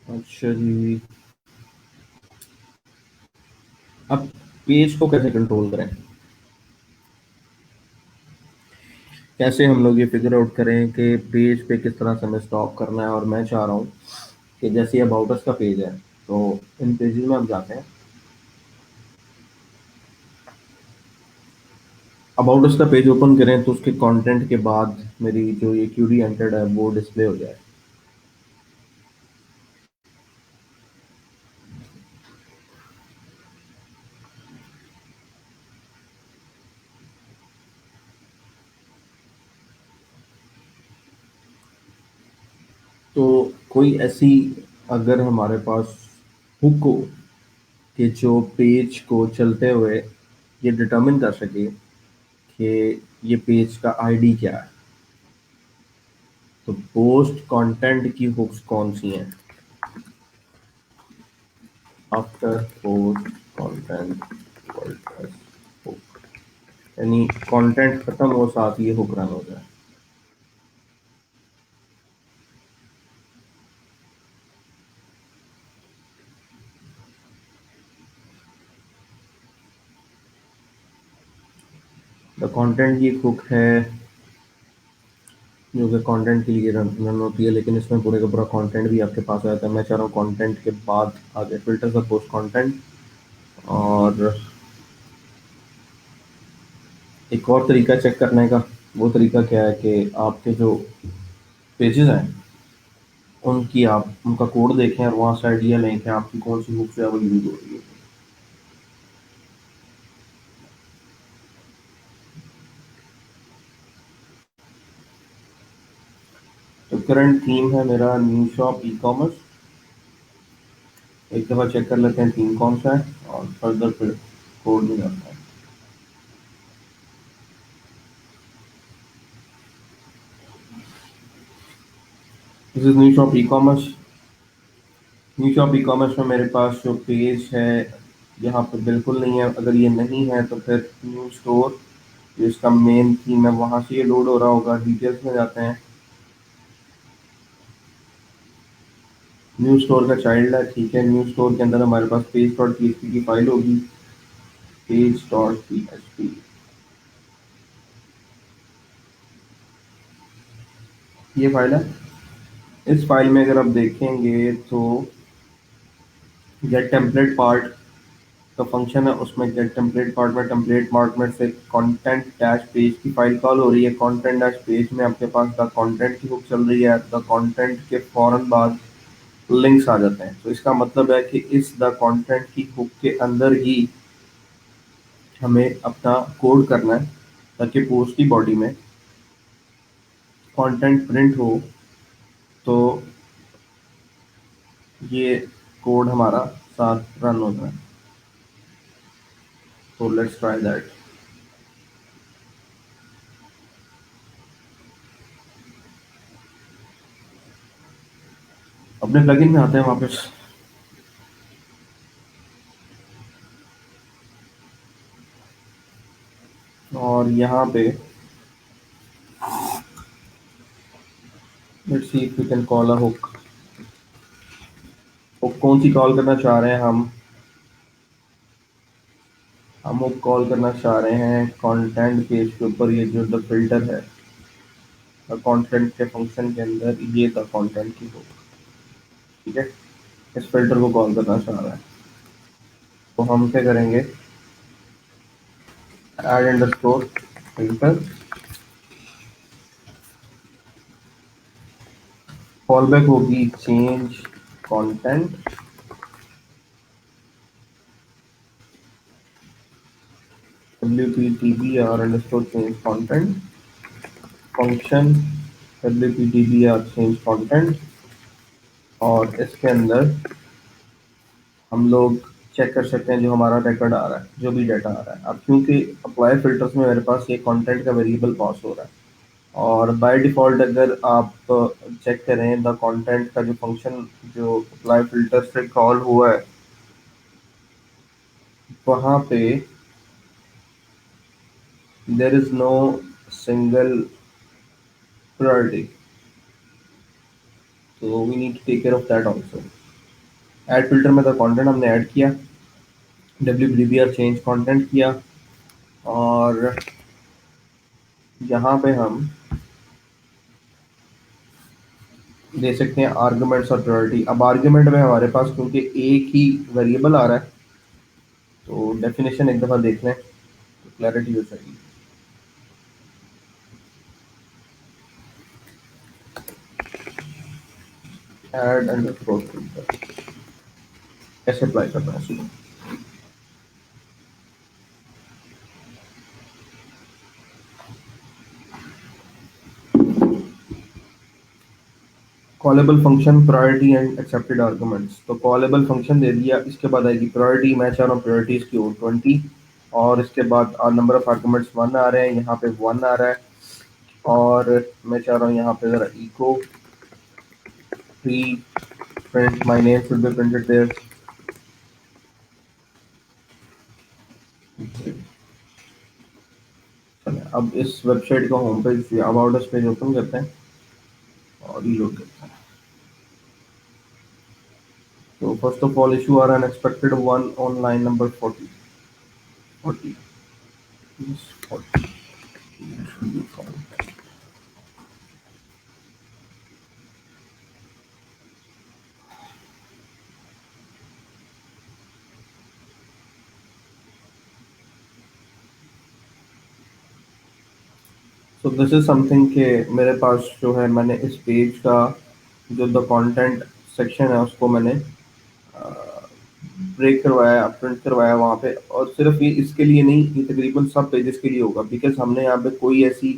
अच्छा जी, अब पेज को कैसे कंट्रोल करें? कैसे हम लोग ये फिगर आउट करें कि पेज पे किस तरह से हमें स्टॉप करना है? और मैं चाह रहा हूँ कि जैसे ये अबाउट अस का पेज है तो इन पेजेस में हम जाते हैं। अबाउट अस का पेज ओपन करें तो उसके कंटेंट के बाद मेरी जो ये क्यूरी एंटर्ड है वो डिस्प्ले हो जाए। तो कोई ऐसी, अगर हमारे पास हुक हो कि जो पेज को चलते हुए ये डिटर्मिन कर सके कि ये पेज का आईडी क्या है, तो पोस्ट कंटेंट की हुक्स कौन सी हैं? After post content WordPress hook, यानी कंटेंट खत्म हो साथ ये हुक रन हो जाए। द कंटेंट की हुक है जो कि कंटेंट के लिए रन होती है, लेकिन इसमें पूरे का पूरा कंटेंट भी आपके पास आ जाता है। मैं चाह रहा हूँ कंटेंट के बाद आगे फिल्टर द पोस्ट कंटेंट। और एक और तरीका चेक करने का, वो तरीका क्या है कि आपके जो पेजेस हैं उनकी आप उनका कोड देखें और वहाँ से आइडिया लें कि आपकी कौन सी हुक से वो यूज हो रही है। तो करंट थीम है मेरा न्यू शॉप ई कॉमर्स। एक दफ़ा चेक कर लेते हैं थीम कौन सा है और फर्दर फिर कोड में जाता है। This is new shop e commerce. New shop e commerce में मेरे पास जो पेज है यहाँ पे बिल्कुल नहीं है। अगर ये नहीं है तो फिर न्यू स्टोर, जो इसका मेन थीम है, वहाँ से ये लोड हो रहा होगा। डिटेल्स में जाते हैं। न्यू स्टोर का चाइल्ड है, ठीक है। न्यू स्टोर के अंदर हमारे पास पेज डॉट पी की फाइल होगी। पेज डॉट पी, ये फाइल है। इस फाइल में अगर आप देखेंगे तो गेट टेम्पलेट पार्ट का फंक्शन है, उसमें गेट टेम्पलेट पार्ट में टेम्पलेट पार्ट में से कंटेंट डैश पेज की फाइल कॉल हो रही है। कंटेंट डैश पेज में आपके पास द कंटेंट की हुक चल रही है। द कंटेंट के फौरन बाद लिंक्स आ जाते हैं। तो इसका मतलब है कि इस द कंटेंट की हुक के अंदर ही हमें अपना कोड करना है ताकि पोस्ट की बॉडी में कंटेंट प्रिंट हो। तो ये कोड हमारा साथ रन होता है। तो लेट्स ट्राई दैट। अपने प्लगइन में आते हैं वापस। और यहाँ पे let's see if we can call a hook. Hook कौन सी कॉल करना चाह रहे हैं हम हुक कॉल करना चाह रहे हैं कंटेंट पेज के ऊपर। ये जो द फिल्टर है कंटेंट के फंक्शन के अंदर, ये द कंटेंट की हुक, ठीक है। इस फिल्टर को कॉल करना चाह रहा है। तो हम क्या करेंगे, add underscore filter. Call back होगी change content. wp-dbr underscore change content function wp-dbr change content. और इसके अंदर हम लोग चेक कर सकते हैं जो हमारा रिकॉर्ड आ रहा है, जो भी डाटा आ रहा है। अब क्योंकि अप्लाई फिल्टर्स में मेरे पास ये कंटेंट का वेरिएबल पास हो रहा है, और बाय डिफ़ॉल्ट अगर आप चेक करें द कंटेंट का जो फंक्शन जो अप्लाई फिल्टर से कॉल हुआ है, वहाँ पे there is no single priority. तो we need to take care of that also. Add filter में द कंटेंट हमने ऐड किया, WBBR चेंज कंटेंट किया, और यहाँ पे हम दे सकते हैं आर्गुमेंट्स और प्रायोरिटी। अब आर्गुमेंट में हमारे पास क्योंकि एक ही वेरिएबल आ रहा है, तो डेफिनेशन एक दफ़ा देख लें तो क्लैरिटी हो जाएगी। ऐड अंडरस्कोर फिल्टर कैसे अप्लाई करना है सुनो। Callable function priority and accepted arguments. तो कॉलेबल फंक्शन दे दिया, इसके बाद आएगी प्रायोरिटी। मैं चाह रहा हूँ प्रायोरिटी इसकी हो 20, और इसके बाद नंबर ऑफ आर्गुमेंट्स 1 आ रहे हैं, यहाँ पे 1 आ रहा है। और मैं चाह रहा हूँ यहाँ पे ज़रा echo pre print my name should be printed there. अब इस वेबसाइट का home page about us page open करते हैं और रीलोड करते हैं। तो फर्स्ट ऑफ ऑल इशू आ रहा है unexpected one on line number 40 40 40 should be found. So this is something कि मेरे पास जो है मैंने इस पेज का जो द कंटेंट सेक्शन है उसको मैंने ब्रेक करवाया प्रिंट करवाया वहाँ पे, और सिर्फ ये इसके लिए नहीं, ये तकरीबन सब पेजेस के लिए होगा, बिकॉज हमने यहाँ पे कोई ऐसी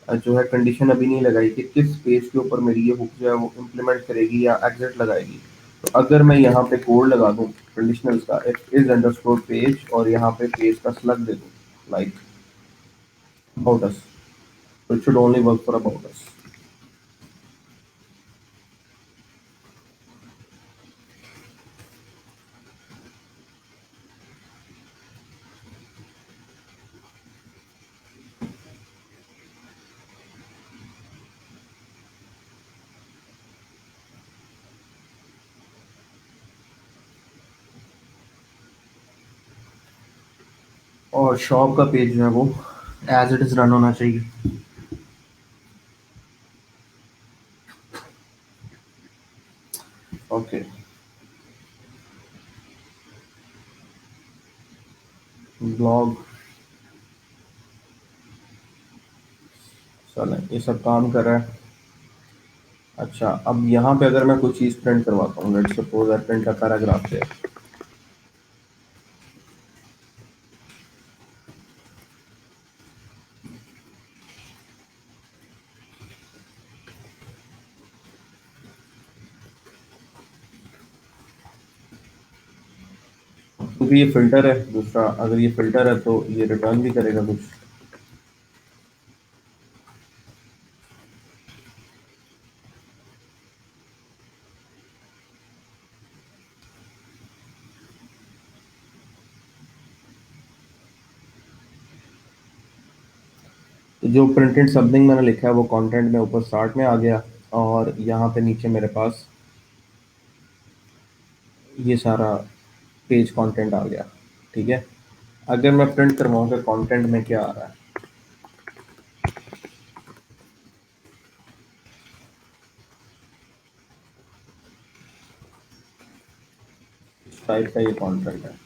जो है कंडीशन अभी नहीं लगाई कि किस पेज के ऊपर मेरी ये हुक जो है वो इम्प्लीमेंट करेगी या एग्जिट लगाएगी। तो अगर मैं यहाँ पे कोड लगा दूँ कंडीशनल्स का इफ इज अंडरस्कोर पेज और यहाँ पे पेज का स्लग दे दूँ लाइक अबाउट अस, तो it should only work for about us. और शॉप का पेज जो है वो एज इट इज रन होना चाहिए। ओके, ब्लॉग, चलें ये सब काम कर रहा है। अच्छा, अब यहाँ पे अगर मैं कोई चीज़ प्रिंट करवाता हूँ, let's suppose I print a paragraph है, क्योंकि ये फिल्टर है दूसरा, अगर ये फिल्टर है तो ये रिटर्न भी करेगा कुछ। तो जो प्रिंटेड समथिंग मैंने लिखा है वो कंटेंट में ऊपर स्टार्ट में आ गया, और यहाँ पे नीचे मेरे पास ये सारा पेज कंटेंट आ गया। ठीक है, अगर मैं प्रिंट करवाऊँ तो कंटेंट में क्या आ रहा है, इस टाइप का ये कंटेंट है।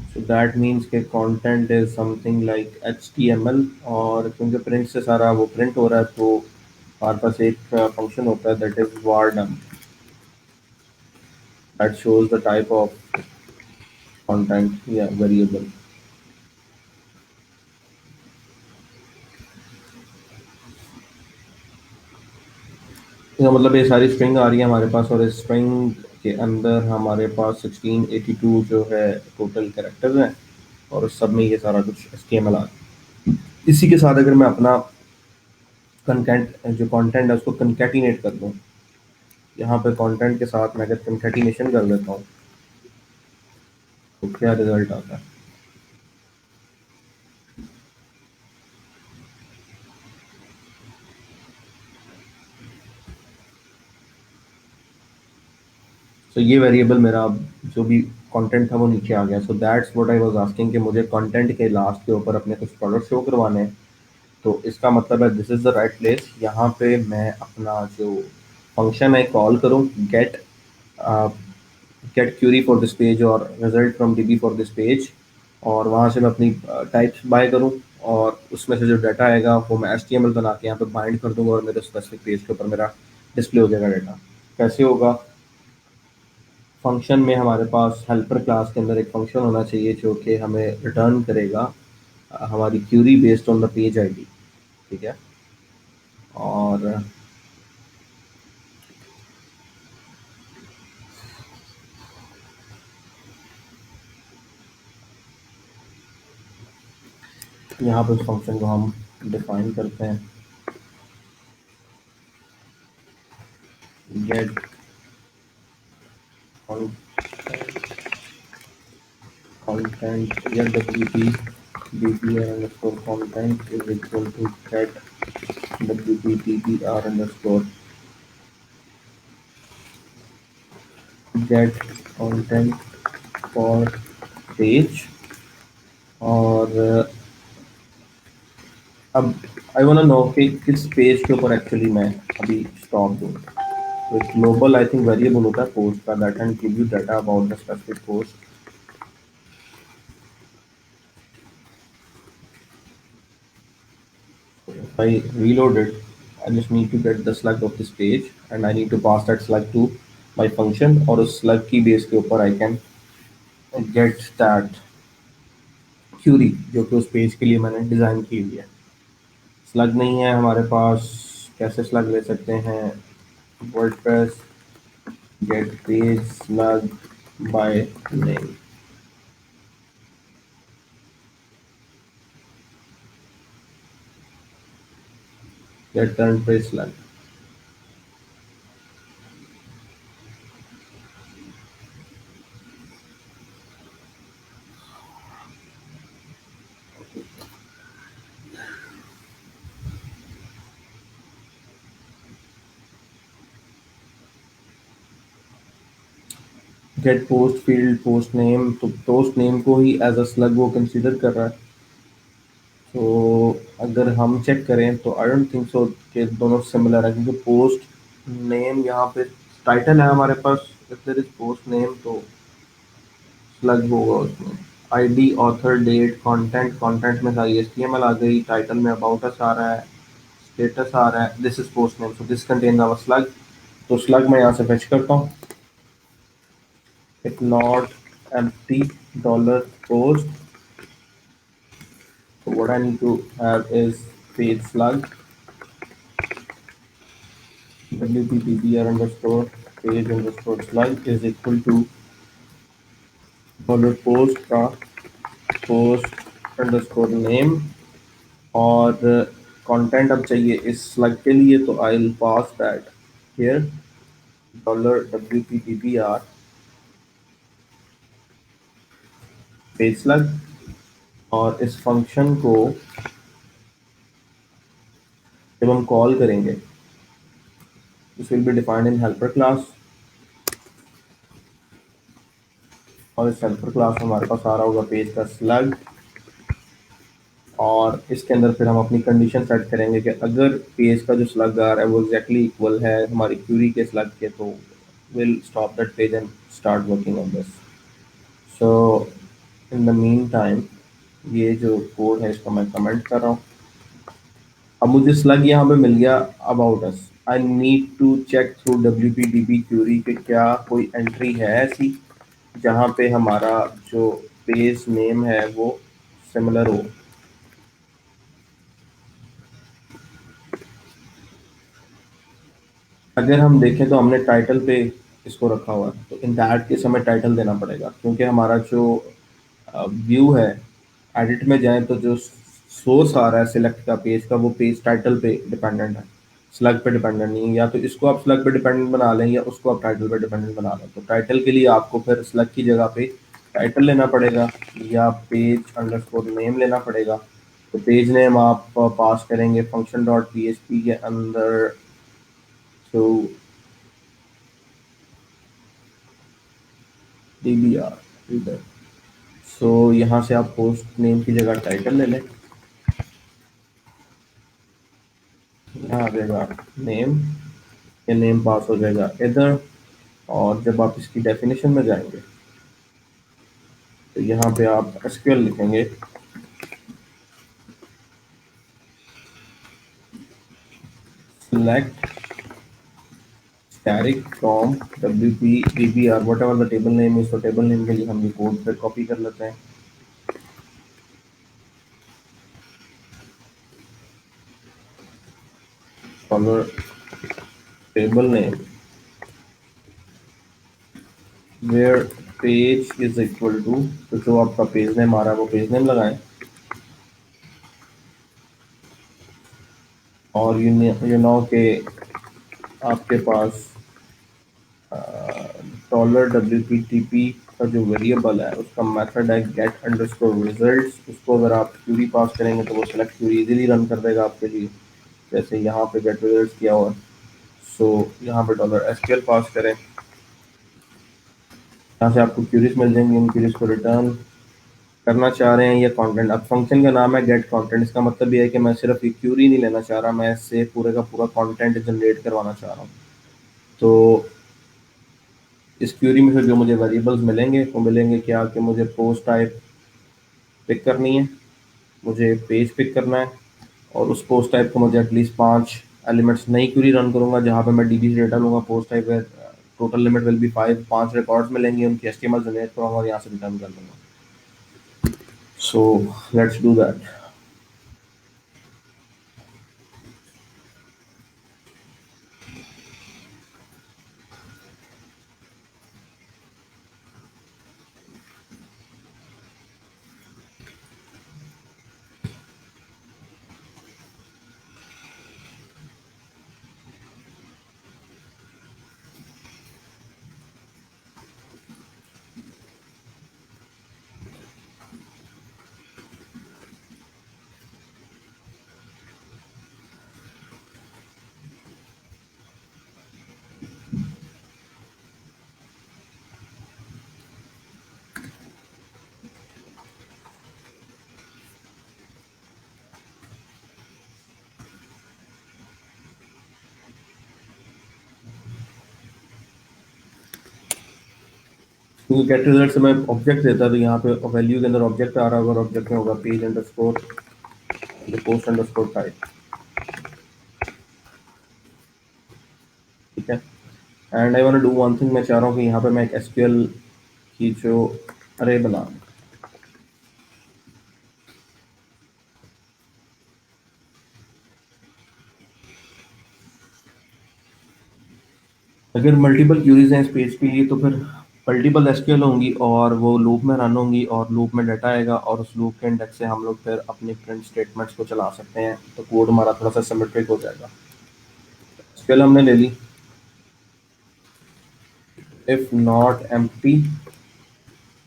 सो दैट मीन्स के content is something like HTML, और क्योंकि प्रिंट से सारा वो प्रिंट हो रहा है तो हमारे पास एक फंक्शन होता है that is var num that shows the type of content, yeah, variable। इसका मतलब ये सारी स्ट्रिंग आ रही है हमारे पास, और इस स्ट्रिंग के अंदर हमारे पास 1682 जो है टोटल कैरेक्टर्स हैं, और उस सब में ये सारा कुछ HTML आ रहा है। इसी के साथ अगर मैं अपना कंटेंट जो कंटेंट है उसको कंकैटिनेट कर दूं, यहाँ पे कंटेंट के साथ मैं अगर कंकैटिनेशन कर देता हूँ तो क्या रिजल्ट आता है। सो ये वेरिएबल मेरा जो भी कंटेंट था वो नीचे आ गया। So that's what I was asking कि मुझे कंटेंट के लास्ट के ऊपर अपने कुछ प्रोडक्ट शो करवाने हैं। तो इसका मतलब है this is the right place, यहाँ पे मैं अपना जो फंक्शन है कॉल करूँ, get get query for this page और result from DB for this page, और वहाँ से मैं अपनी टाइप्स बाय करूँ, और उसमें से जो डाटा आएगा वो मैं HTML बना के यहाँ पे बाइंड कर दूंगा, और मेरे स्पेसिफिक पेज के ऊपर मेरा डिस्प्ले हो जाएगा डाटा। कैसे होगा, फंक्शन में हमारे पास हेल्पर क्लास के अंदर एक फंक्शन होना चाहिए जो कि हमें रिटर्न करेगा हमारी query based on the page ID. ठीक है, और यहाँ पर उस फंक्शन को हम डिफाइन करते हैं, गेट content या wp dbr underscore content is equal to get wp dbr underscore get content for page। और अब आई वांट नो कि किस पेज के ऊपर एक्चुअली मैं अभी स्टॉप दूँ। तो ग्लोबल आई थिंक वेरिएबल होता है पोस्ट का, that can give you data about the specific post. If I reload it, I just need to get the slug of this page and I need to pass that slug to my function, और उस slug की base के ऊपर I can get that query जो कि उस page के लिए मैंने डिज़ाइन की हुई है। स्लग नहीं है हमारे पास, कैसे स्लग ले सकते हैं? WordPress get page slug by name. Get current page slug. Get post field post name, तो पोस्ट नेम को ही एज अ स्लग वो कंसीडर कर रहा है। तो अगर हम चेक करें तो आई डोंट थिंक सो कि दोनों सिमिलर है, क्योंकि पोस्ट नेम यहाँ पे टाइटल है हमारे पास। If there is post name तो स्लग होगा उसमें। ID author date content, content में सारी एचटीएमएल आ गई, टाइटल में अबाउट अस आ रहा है, स्टेटस आ रहा है, this is post name, so this contains our slug. तो स्लग मैं यहाँ से फेच करता हूँ, it not empty dollar post. So what I need to have is page slug wp_dbr underscore page underscore slug is equal to dollar post का post underscore name. और content अब चाहिए इस स्लग के लिए, तो I will pass that here dollar wp_dbr page slug. और इस फंक्शन को जब हम कॉल करेंगे, this will be defined in helper class, और इस हेल्पर क्लास में हमारे पास आ रहा होगा पेज का स्लग। और इसके अंदर फिर हम अपनी कंडीशन सेट करेंगे कि अगर पेज का जो स्लग आ रहा है वो एग्जैक्टली इक्वल है हमारी क्यूरी के स्लग के, तो will stop that page and start working on this. So in the mean time ये जो कोड है इसको मैं कमेंट कर रहा हूँ। अब मुझे स्लग यहाँ पे मिल गया about us. I need to check through wp_db query कि क्या कोई एंट्री है ऐसी जहाँ पे हमारा जो पेज नेम है वो सिमिलर हो। अगर हम देखें तो हमने टाइटल पे इसको रखा हुआ है, तो इन दैट केस हमें टाइटल देना पड़ेगा, क्योंकि हमारा जो व्यू है, एडिट में जाएं तो जो सोर्स आ रहा है सिलेक्ट का पेज का, वो पेज टाइटल पे डिपेंडेंट है, स्लग पे डिपेंडेंट नहीं है। या तो इसको आप स्लग पे डिपेंडेंट बना लें या उसको आप टाइटल पे डिपेंडेंट बना लें। तो टाइटल के लिए आपको फिर स्लग की जगह पे टाइटल लेना पड़ेगा या पेज अंडरस्कोर नेम लेना पड़ेगा। तो पेज नेम आप पास करेंगे फंक्शन डॉट पी के अंदर। तो dbr इधर। सो यहाँ से आप पोस्ट नेम की जगह टाइटल ले लें, यहाँ आ जाएगा नेम, ये नेम पास हो जाएगा इधर। और जब आप इसकी डेफिनेशन में जाएंगे तो यहाँ पे आप एसक्यूएल लिखेंगे, select static from wp_dbr whatever the table name is। तो टेबल नेम के लिए हम ये कोड फिर कॉपी कर लेते हैं। For table name where page is equal to, तो जो आपका पेज नेम आ रहा है वो पेज नेम लगाएं। और यू नो के आपके पास $wp_dp का जो वेरिएबल है उसका मेथड है गेट अंडरस्कोर रिजल्ट्स। उसको अगर आप क्यूरी पास करेंगे तो वो सेलेक्ट क्यूरी इजीली रन कर देगा आपके लिए, जैसे यहाँ पे गेट रिजल्ट्स किया हुआ। सो यहाँ पे डॉलर एसक्यूएल पास करें, यहाँ से आपको क्यूरीज मिल जाएंगी। उन क्यूरीज को रिटर्न करना चाह रहे हैं ये कंटेंट। अब फंक्शन का नाम है गेट कंटेंट। इसका मतलब ये है कि मैं सिर्फ ये क्यूरी नहीं लेना चाह रहा, मैं इससे पूरे का पूरा कंटेंट जनरेट करवाना चाह रहा हूँ। तो इस क्यूरी में से जो मुझे वेरिएबल्स मिलेंगे वो मिलेंगे क्या, कि मुझे पोस्ट टाइप पिक करनी है, मुझे पेज पिक करना है, और उस पोस्ट टाइप को मुझे एटलीस्ट 5 एलिमेंट्स नई क्यूरी रन करूंगा जहाँ पे मैं डीबी से डेटा लूंगा। पोस्ट टाइप है, total limit will be 5, 5 records मिलेंगे, उनकी एचटीएमएल जनरेट करूंगा और यहाँ से रिटर्न कर दूंगा। सो लेट्स डू दैट। क्योंकि गेट रिजल्ट से मैं ऑब्जेक्ट देता तो यहाँ पे वैल्यू के अंदर ऑब्जेक्ट आ रहा होगा, और ऑब्जेक्ट में होगा page underscore post underscore type. ठीक है। And I want to do one thing. मैं चाह रहा हूँ कि यहाँ पे मैं एक एसक्यूएल की जो अरे बना, अगर मल्टीपल क्यूरीज हैं इस पेज के लिए तो फिर मल्टीपल एसक्यूएल होंगी और वो लूप में रन होंगी और लूप में डाटा आएगा, और उस लूप के इंडेक्स से हम लोग फिर अपने प्रिंट स्टेटमेंट्स को चला सकते हैं, तो कोड हमारा थोड़ा सा सिमेट्रिक हो जाएगा। एसक्यूएल हमने ले ली। If not empty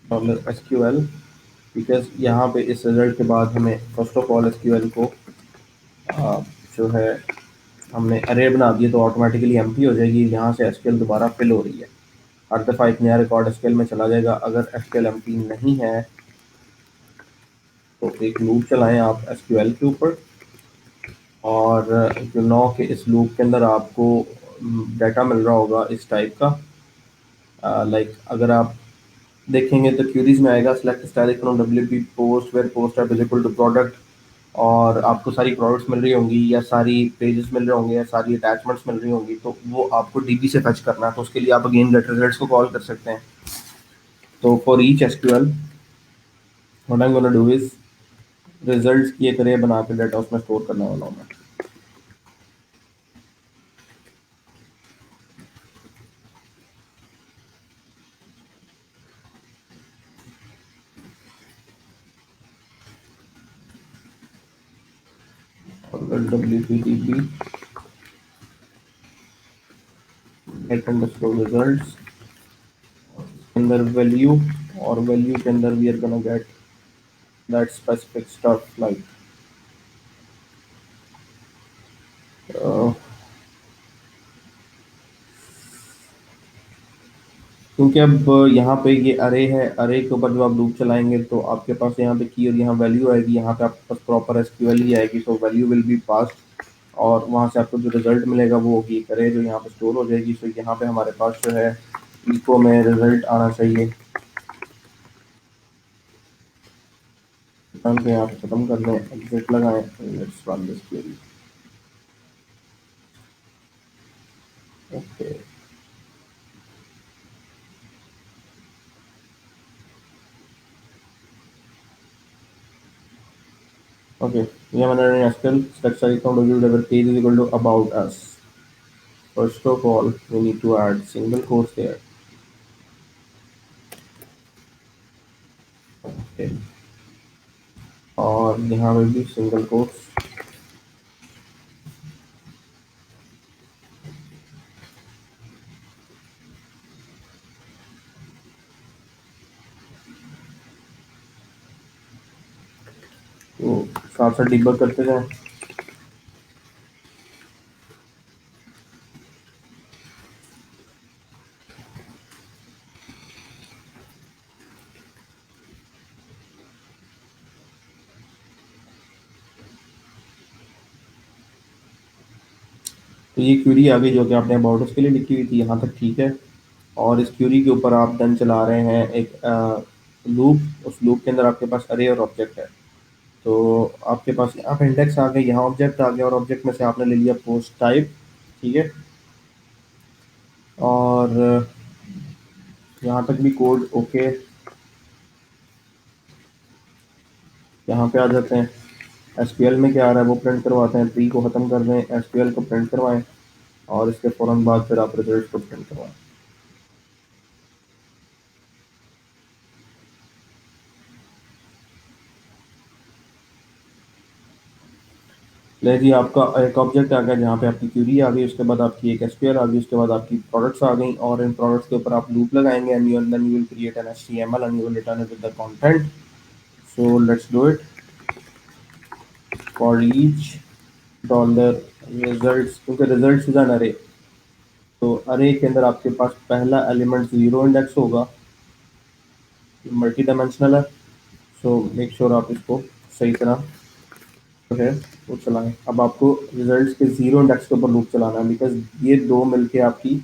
dollar SQL, because यहाँ पे इस रिजल्ट के बाद हमें फर्स्ट ऑफ ऑल एसक्यूएल को जो है हमने अरे बना दिया तो ऑटोमेटिकली एम्प्टी हो जाएगी। यहाँ से एसक्यूएल दोबारा फिल हो रही है, हर दफ़ा एक नया रिकॉर्ड एसक्यूएल में चला जाएगा। अगर एसक्यूएल एम्प्टी नहीं है तो एक लूप चलाएं आप एसक्यूएल के ऊपर, और जो नो के इस लूप के अंदर आपको डाटा मिल रहा होगा इस टाइप का। लाइक अगर आप देखेंगे तो क्यूरीज में आएगा select stylish from WP post where post type is equal to product, और आपको सारी प्रोडक्ट्स मिल रही होंगी या सारी पेजेस मिल रहे होंगे या सारी अटैचमेंट्स मिल रही होंगी, तो वो आपको डीबी से फैच करना है। तो उसके लिए आप अगेन गेट रिजल्ट्स को कॉल कर सकते हैं। तो for each SQL what I am gonna do is results की एक अरे बना के डाटा उसमें स्टोर करने वाला हूँ मैं। wp-db get underscore results अंदर वैल्यू, और वैल्यू के अंदर we are gonna get that specific stuff like क्योंकि अब यहाँ पे ये अरे है, अरे के ऊपर जब आप लूप चलाएंगे तो आपके पास यहाँ पे की और यहाँ वैल्यू आएगी, यहाँ पे आपके पास प्रॉपर एसक्यूएल ही आएगी, तो वैल्यू विल बी पास्ड और वहाँ से आपको जो रिजल्ट मिलेगा वो होगी एक अरे जो यहाँ पे स्टोर हो जाएगी। तो यहाँ पे हमारे पास जो है इको में रिजल्ट आना चाहिए। हम यहाँ पे खत्म कर दें, एग्जिट लगाएं, let's run this query. Okay okay, ये मैंने run SQL select site from www page is equal to about us. First of all we need to add single quotes there. Okay, और यहाँ पे भी सिंगल कोट्स। साथ साथ debug करते जाएं। तो ये क्यूरी आ गई जो कि आपने अबाउट उसके लिए लिखी हुई थी, यहाँ तक ठीक है। और इस क्यूरी के ऊपर आप देन चला रहे हैं एक लूप। उस लूप के अंदर आपके पास अरे और ऑब्जेक्ट है। तो आपके पास यहाँ पे इंडेक्स आ गई, यहाँ ऑब्जेक्ट आ गया, और ऑब्जेक्ट में से आपने ले लिया पोस्ट टाइप। ठीक है। और यहाँ तक भी कोड ओके। यहाँ पे आ जाते हैं, एसक्यूएल में क्या आ रहा है वो प्रिंट करवाते हैं। ट्री को ख़त्म कर दें, एसक्यूएल को प्रिंट करवाएं, और इसके फ़ौरन बाद फिर आप रिजल्ट को प्रिंट करवाएं। ले जी, आपका एक ऑब्जेक्ट आ गया जहाँ पे आपकी क्यूरी आ गई, उसके बाद आपकी एक एसक्यूएल आ गई, उसके बाद आपकी प्रोडक्ट्स आ गई, और इन प्रोडक्ट्स के ऊपर आप लूप लगाएंगे, and then you will create an HTML and you will return it with the content. So let's do it. For each dollar results, क्योंकि रिजल्ट्स इज एन अरे, तो अरे के अंदर आपके पास पहला एलिमेंट जीरो इंडेक्स होगा, multi dimensional है। So make sure आप इसको सही तरह जो है वो चलाएं। अब आपको रिजल्ट्स के जीरो इंडेक्स के ऊपर लूप चलाना है, बिकॉज ये दो मिलके आपकी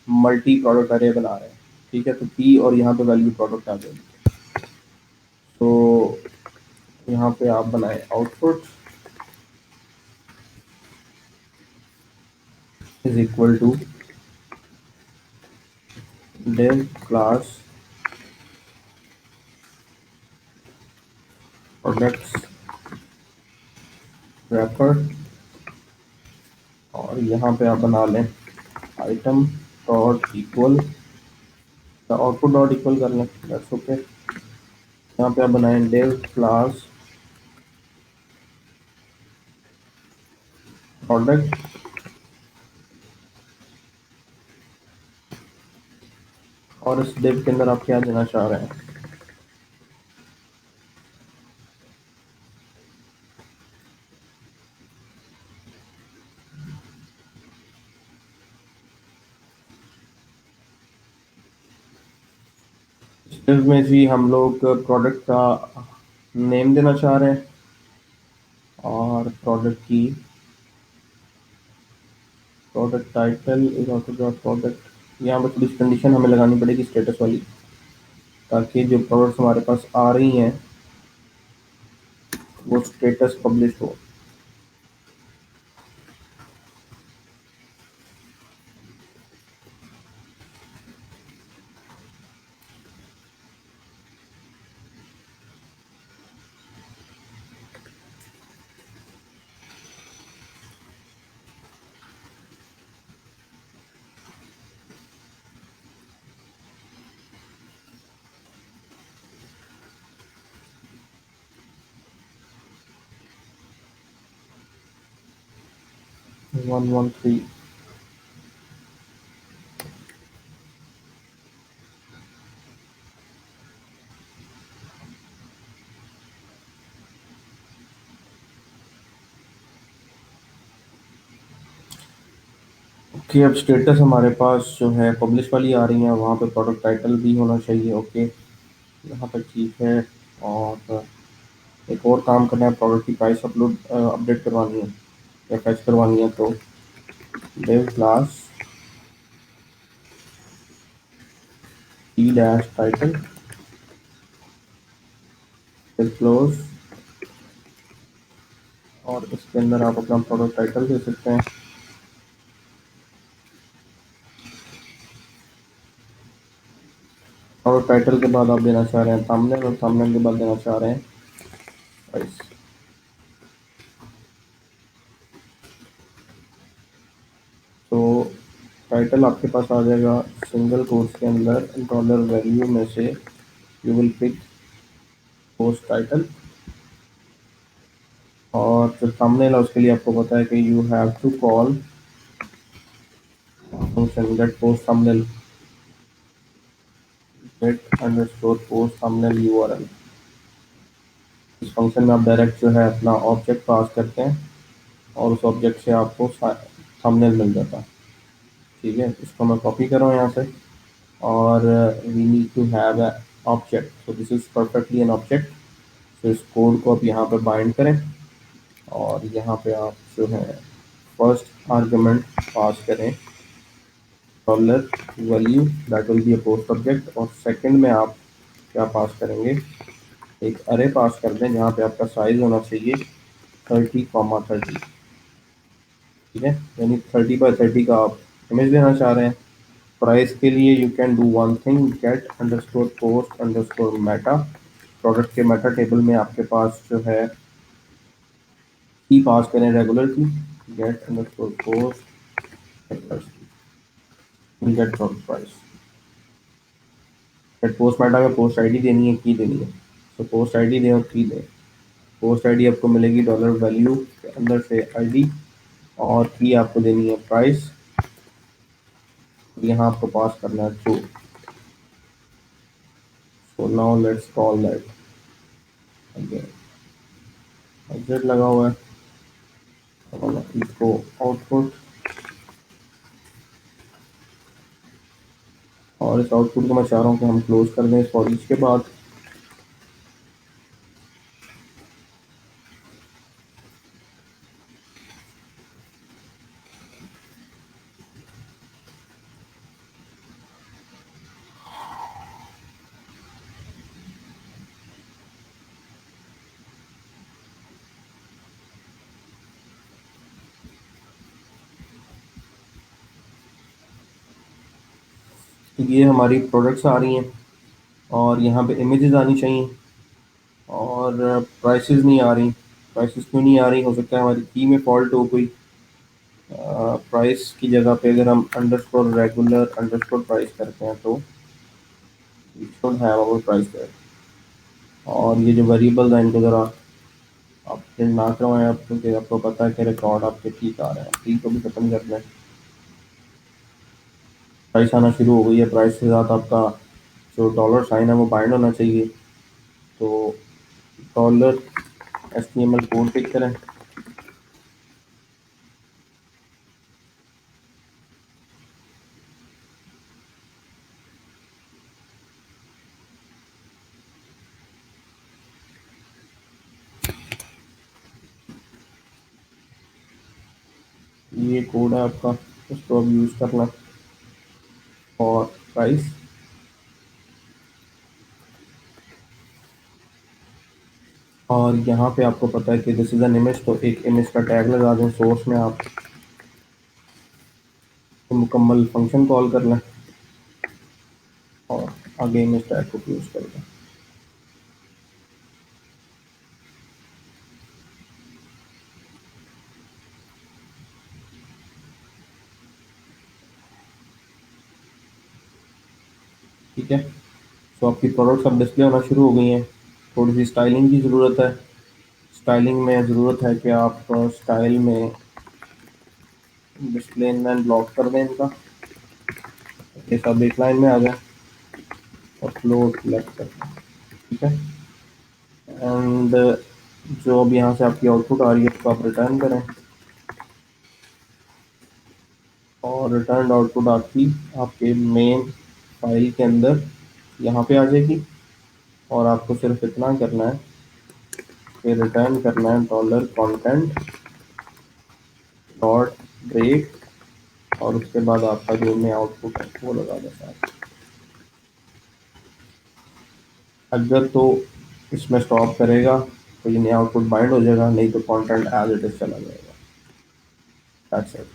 मल्टी प्रोडक्ट अरे बना रहे हैं। ठीक है, तो पी और यहाँ पे वैल्यू प्रोडक्ट आ जाएगी। तो यहाँ पे आप बनाएं output is equal to div class products wrapper, और यहाँ पे आप बना लें item dot equal, output dot equal कर लें, दैट्स ओके। यहाँ पे आप बनाएं div क्लास प्रोडक्ट, और इस div के अंदर आप क्या देना चाह रहे हैं। इसमें जी हम लोग प्रोडक्ट का नेम देना चाह रहे हैं, और प्रोडक्ट की product title is also dot product. यहाँ पर थोड़ी कंडीशन हमें लगानी पड़ेगी स्टेटस वाली, ताकि जो प्रोडक्ट्स हमारे पास आ रही हैं वो स्टेटस पब्लिश हो। 113। ओके, अब स्टेटस हमारे पास जो है पब्लिश वाली आ रही है, वहाँ पे प्रोडक्ट टाइटल भी होना चाहिए। ओके, यहाँ पर ठीक है। और एक और काम करना है, प्रोडक्ट की प्राइस अपडेट करवानी है या फैच करवानी है। तो div class T dash title फिर क्लोज, और इसके अंदर आप अपना प्रोडक्ट टाइटल दे सकते हैं। और टाइटल के बाद आप देना चाह रहे हैं थंबनेल, और थंबनेल के बाद देना चाह रहे हैं प्राइस। तो टाइटल आपके पास आ जाएगा सिंगल कोट्स के अंदर डॉलर वैल्यू में से you will pick post title, और जो थंबनेल है उसके लिए आपको पता है कि you have to call function get post thumbnail, get underscore post thumbnail URL. इस फंक्शन में आप डायरेक्ट जो है अपना ऑब्जेक्ट पास करते हैं और उस ऑब्जेक्ट से आपको थंबनेल मिल जाता है। ठीक है, इसको मैं कॉपी कर रहा हूँ यहाँ से, और we need to have a object, so this is perfectly an object. तो इस कोड को आप यहाँ पे बाइंड करें, और यहाँ पे आप जो है फर्स्ट आर्गुमेंट पास करें dollar value, that will be a post object, और सेकंड में आप क्या पास करेंगे, एक अरे पास कर दें जहाँ पे आपका साइज होना चाहिए 30, ठीक है, यानी 30 by 30 का आप इमेज देना चाह रहे हैं। प्राइस के लिए you can do one thing, get underscore post underscore meta, product के मेटा टेबल में आपके पास जो है की पास करें regular key, get underscore post get price, get post meta में पोस्ट आईडी देनी है, की देनी है, तो पोस्ट आईडी दें और की दें। पोस्ट आईडी आपको मिलेगी डॉलर वैल्यू के अंदर से आईडी, और की आपको देनी है प्राइस, यहाँ आपको पास करना है true. So now let's call that again, exit लगा हुआ है, और इसको आउटपुट, और इस आउटपुट को मैं चाह रहा हूँ कि हम क्लोज कर दें इस फॉर ईच के बाद। तो ये हमारी प्रोडक्ट्स आ रही हैं, और यहाँ पे इमेजेस आनी चाहिए, और प्राइसेस नहीं आ रही। प्राइसेस क्यों नहीं आ रही, हो सकता है हमारी की में फॉल्ट हो कोई। प्राइस की जगह पे अगर हम अंडरस्कोर रेगुलर अंडरस्कोर प्राइस करते हैं तो it should have our price there. और ये जो वेरिएबल्स हैं इनको ज़रा आप प्रिंट ना करवाएं आप, क्योंकि आपको पता है कि रिकॉर्ड आपके ठीक आ रहे हैं। ठीक को भी खत्म कर दें, प्राइस आना शुरू हो गई है, प्राइस के साथ आपका जो डॉलर साइन है वो बाइंड होना चाहिए। तो डॉलर HTML कोड पिक करें, ये कोड है आपका, इसको अब यूज़ करना और प्राइस, और यहाँ पे आपको पता है कि दिस इज़ एन इमेज, तो एक इमेज का टैग लगा दें सोर्स में आप, तो मुकम्मल फंक्शन कॉल कर लें और आगे इमेज टैग को यूज़ कर दें। ठीक है, तो आपकी प्रोडक्ट्स अब डिस्प्ले होना शुरू हो गई हैं। थोड़ी सी स्टाइलिंग की ज़रूरत है। स्टाइलिंग में ज़रूरत है कि आप स्टाइल में डिस्प्ले इनलाइन ब्लॉक कर दें इनका, ये सब एक लाइन में आ जाए, और फ्लोट सेलेक्ट कर दें। ठीक है, एंड जो अब यहाँ से आपकी आउटपुट आ रही है उसको आप रिटर्न करें, और रिटर्न आउटपुट आपकी आपके मेन फाइल के अंदर यहाँ पे आ जाएगी। और आपको सिर्फ इतना करना है कि रिटर्न करना है डॉलर कंटेंट डॉट ब्रेक, और उसके बाद आपका जो में आउटपुट है वो लगा देता है। अगर तो इसमें स्टॉप करेगा तो ये नया आउटपुट बाइंड हो जाएगा, नहीं तो कंटेंट एज इट इज चला जाएगा। That's it.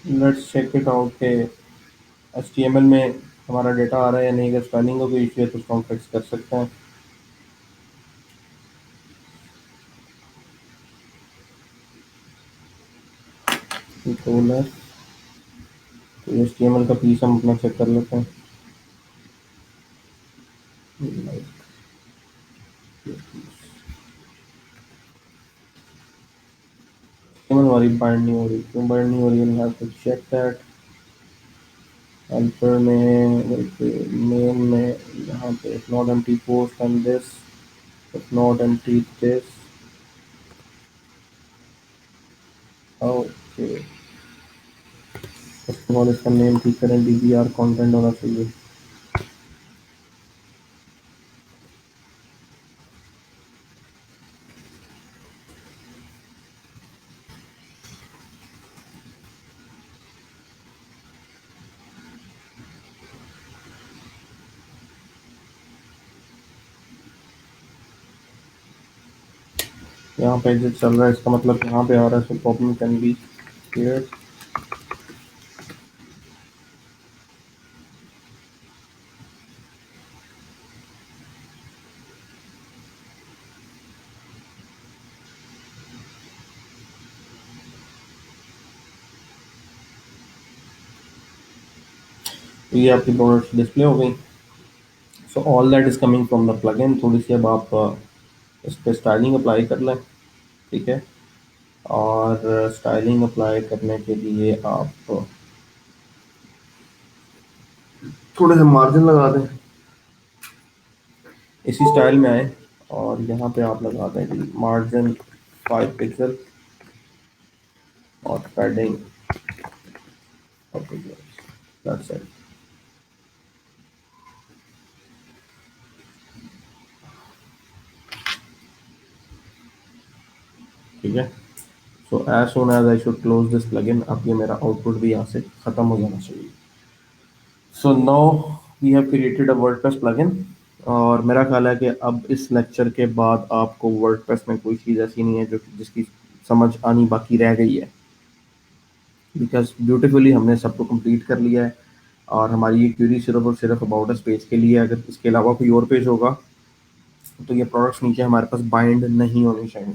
Let's check it out के HTML में हमारा डेटा आ रहा है या नहीं। अगर स्पेलिंग का कोई इशू है तो उसको हम फिक्स कर सकते हैं। कंट्रोलर तो HTML का पीस हम अपना चेक कर लेते हैं। HTML हमारी बाइंड नहीं हो रही, क्यों बाइंड नहीं हो रही? we'll have to check that। Helper में मेन में यहाँ पे if not empty post and this, if not empty this, okay. First of all इसका नेम ठीक करें, DBR कंटेंट होना चाहिए। यहाँ पे एग्जिट चल रहा है, इसका मतलब यहाँ पे आ रहा है, so problem can be clear. तो ये आपकी प्रोडक्ट डिस्प्ले हो गई। So all that is coming from the plugin. थोड़ी सी अब आप इस पर स्टाइलिंग अप्लाई कर लें, ठीक है। और स्टाइलिंग अप्लाई करने के लिए आप थोड़े से मार्जिन लगा दें, इसी स्टाइल में आए और यहाँ पे आप लगा दें जी मार्जिन 5 पिक्सल और पैडिंग और दैट्स इट, ठीक है। So as soon as I should close this plugin, अब ये मेरा आउटपुट भी यहाँ से ख़त्म हो जाना चाहिए। So now we have created a WordPress plugin. और मेरा ख्याल है कि अब इस लेक्चर के बाद आपको वर्डप्रेस में कोई चीज़ ऐसी नहीं है जो जिसकी समझ आनी बाकी रह गई है, बिकॉज ब्यूटीफुली हमने सबको कंप्लीट कर लिया है। और हमारी ये क्यूरी सिर्फ और सिर्फ अबाउट अस पेज के लिए है। अगर इसके अलावा कोई और पेज होगा तो ये प्रोडक्ट्स नीचे हमारे पास बाइंड नहीं होनी चाहिए।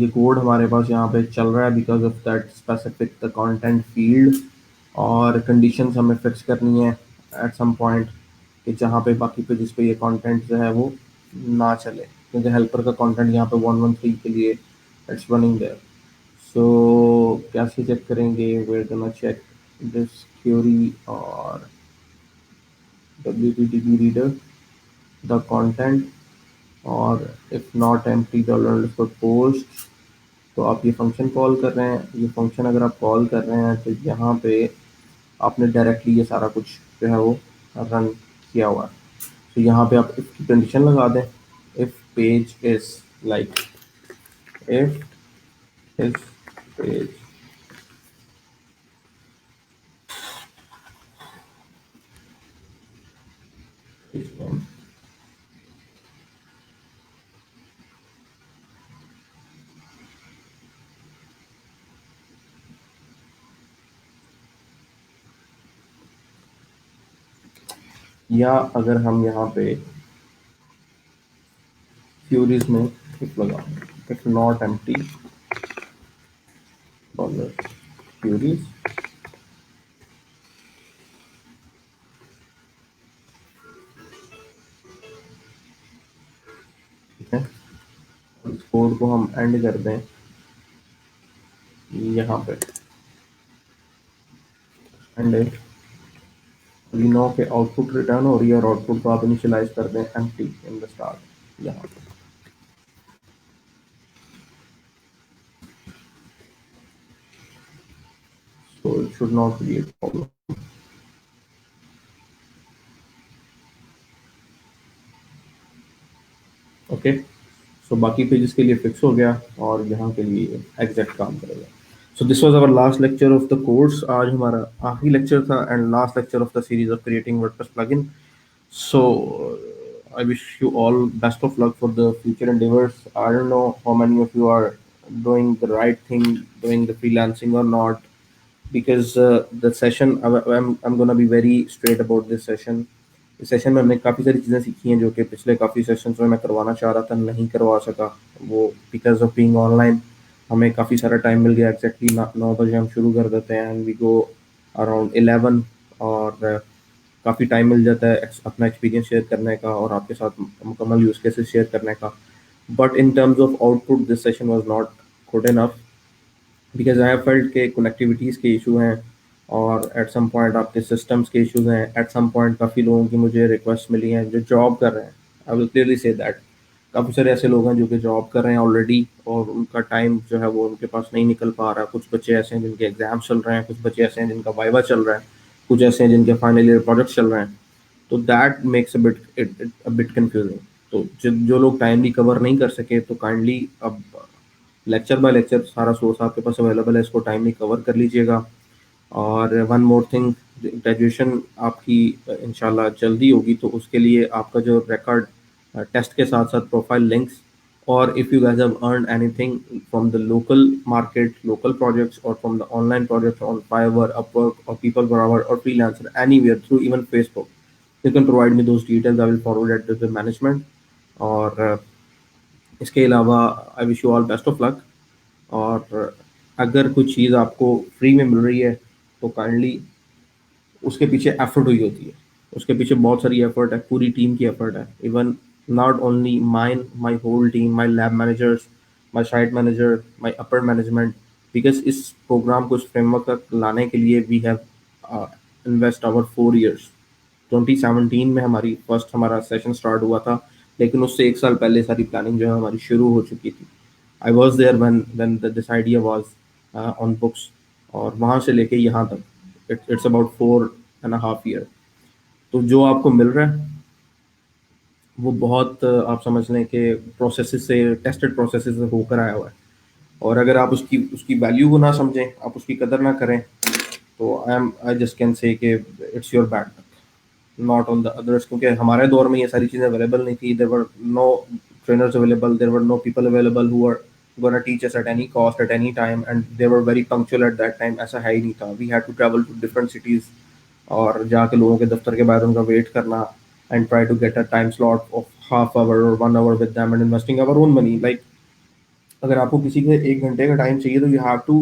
ये कोड हमारे पास यहाँ पे चल रहा है because of that specific the content field. और कंडीशंस हमें फिक्स करनी है एट सम पॉइंट कि जहाँ पे बाकी पेजेस पे ये कंटेंट जो है वो ना चले, क्योंकि हेल्पर का कंटेंट यहाँ पे 113 के लिए इट्स रनिंग देयर। सो कैसे चेक करेंगे? We're gonna check this query और WPDB रीडर द कंटेंट और if not empty dollar underscore post. तो आप ये फंक्शन कॉल कर रहे हैं, ये फंक्शन अगर आप कॉल कर रहे हैं तो यहाँ पे आपने डायरेक्टली ये सारा कुछ जो है वो रन किया हुआ है। तो यहाँ पे आप इफ की कंडीशन लगा दें, if page is like, if इस पेज या अगर हम यहाँ पे क्यूरीज में इफ लगा, if not empty dollar queries, ठीक है। इस कोड को हम एंड कर दें यहाँ पे, एंड वी नो के आउटपुट रिटर्न हो रही है और आउटपुट को आप इनिशियलाइज कर दें एम्प्टी इन द स्टार्ट यहाँ पे। So it should not be a problem. Okay, so बाकी पेजेस के लिए फिक्स हो गया और यहाँ के लिए एग्जैक्ट काम करेगा। So this was our last lecture of the course. आज हमारा आखिरी लेक्चर था and last lecture of the series of creating WordPress plugin. So I wish you all best of luck for the future endeavors. I don't know how many of you are doing the right thing, doing the freelancing or not, because the session I'm gonna be very straight about this session. इस session में हमने काफ़ी सारी चीज़ें सीखी हैं जो कि पिछले काफ़ी सेशंस में मैं करवाना चाह रहा था, नहीं करवा सका। वो बिकॉज ऑफ बीइंग ऑनलाइन हमें काफ़ी सारा टाइम मिल गया। एग्जैक्टली 9 बजे हम शुरू कर देते हैं एंड वी गो अराउंड 11, और काफ़ी टाइम मिल जाता है अपना एक्सपीरियंस शेयर करने का और आपके साथ मुकम्मल यूज़ केसेस शेयर करने का। But in terms of output this session was not good enough because I have felt के कनेक्टिविटीज़ के इशू हैं और एट सम पॉइंट आपके सिस्टम्स के इश्यूज हैं। एट सम पॉइंट काफ़ी लोगों की मुझे रिक्वेस्ट मिली हैं जो जॉब कर रहे हैं। I will clearly say that काफ़ी सारे ऐसे लोग हैं जो कि जॉब कर रहे हैं ऑलरेडी और उनका टाइम जो है वो उनके पास नहीं निकल पा रहा है। कुछ बच्चे ऐसे हैं जिनके एग्जाम चल रहे हैं, कुछ बच्चे ऐसे हैं जिनका वाइवा चल रहा है, कुछ ऐसे हैं जिनके फाइनल ईयर प्रोजेक्ट चल रहे हैं। तो that makes a bit confusing. तो जो लोग टाइमली कवर नहीं कर सके तो काइंडली अब लेक्चर बाय लेक्चर सारा सोर्स आपके पास अवेलेबल है, इसको टाइमली कवर कर लीजिएगा। और वन मोर थिंग, ग्रेजुएशन आपकी इंशाल्लाह जल्दी होगी तो उसके लिए आपका जो रिकॉर्ड टेस्ट के साथ साथ प्रोफाइल लिंक्स, और if you guys have earned anything from the local market, local projects, or from the online projects on Fiverr, Upwork, or People Per Hour, or Freelancer, anywhere through even Facebook, you can provide me those details. I will forward it to the management. और इसके अलावा I wish you all best of luck. और अगर कुछ चीज़ आपको free में मिल रही है तो काइंडली उसके पीछे एफर्ट हुई होती है, उसके पीछे बहुत सारी एफर्ट है, पूरी टीम की एफर्ट है। Even not only mine, my whole team, my lab managers, my site manager, my upper management, because इस प्रोग्राम को, इस फ्रेमवर्क तक लाने के लिए we have invest our 4 years। 2017 में हमारा सेशन स्टार्ट हुआ था, लेकिन उससे 1 साल पहले सारी प्लानिंग जो है हमारी शुरू हो चुकी थी। I was there when this idea was on books, और वहाँ से लेके यहाँ तक इट्स अबाउट 4.5 years। तो जो आपको मिल रहा है वो बहुत आप समझ लें कि प्रोसेस से, टेस्टेड प्रोसेस से होकर आया हुआ है। और अगर आप उसकी उसकी वैल्यू को ना समझें, आप उसकी कदर ना करें, तो आई जस्ट कैन से कि it's your bad luck, not on the others. क्योंकि हमारे दौर में ये सारी चीज़ें अवेलेबल नहीं थी। There were no trainers available, there were no people available who were gonna teach us at any cost at any time, and they were very punctual at that time। ऐसा है ही नहीं था। We had to travel to different cities और जाके लोगों के दफ्तर के बाहर उनका वेट करना and try to get a time slot of half hour or 1 hour with them and investing our own money। Like अगर आपको किसी के 1 घंटे का टाइम चाहिए तो you have to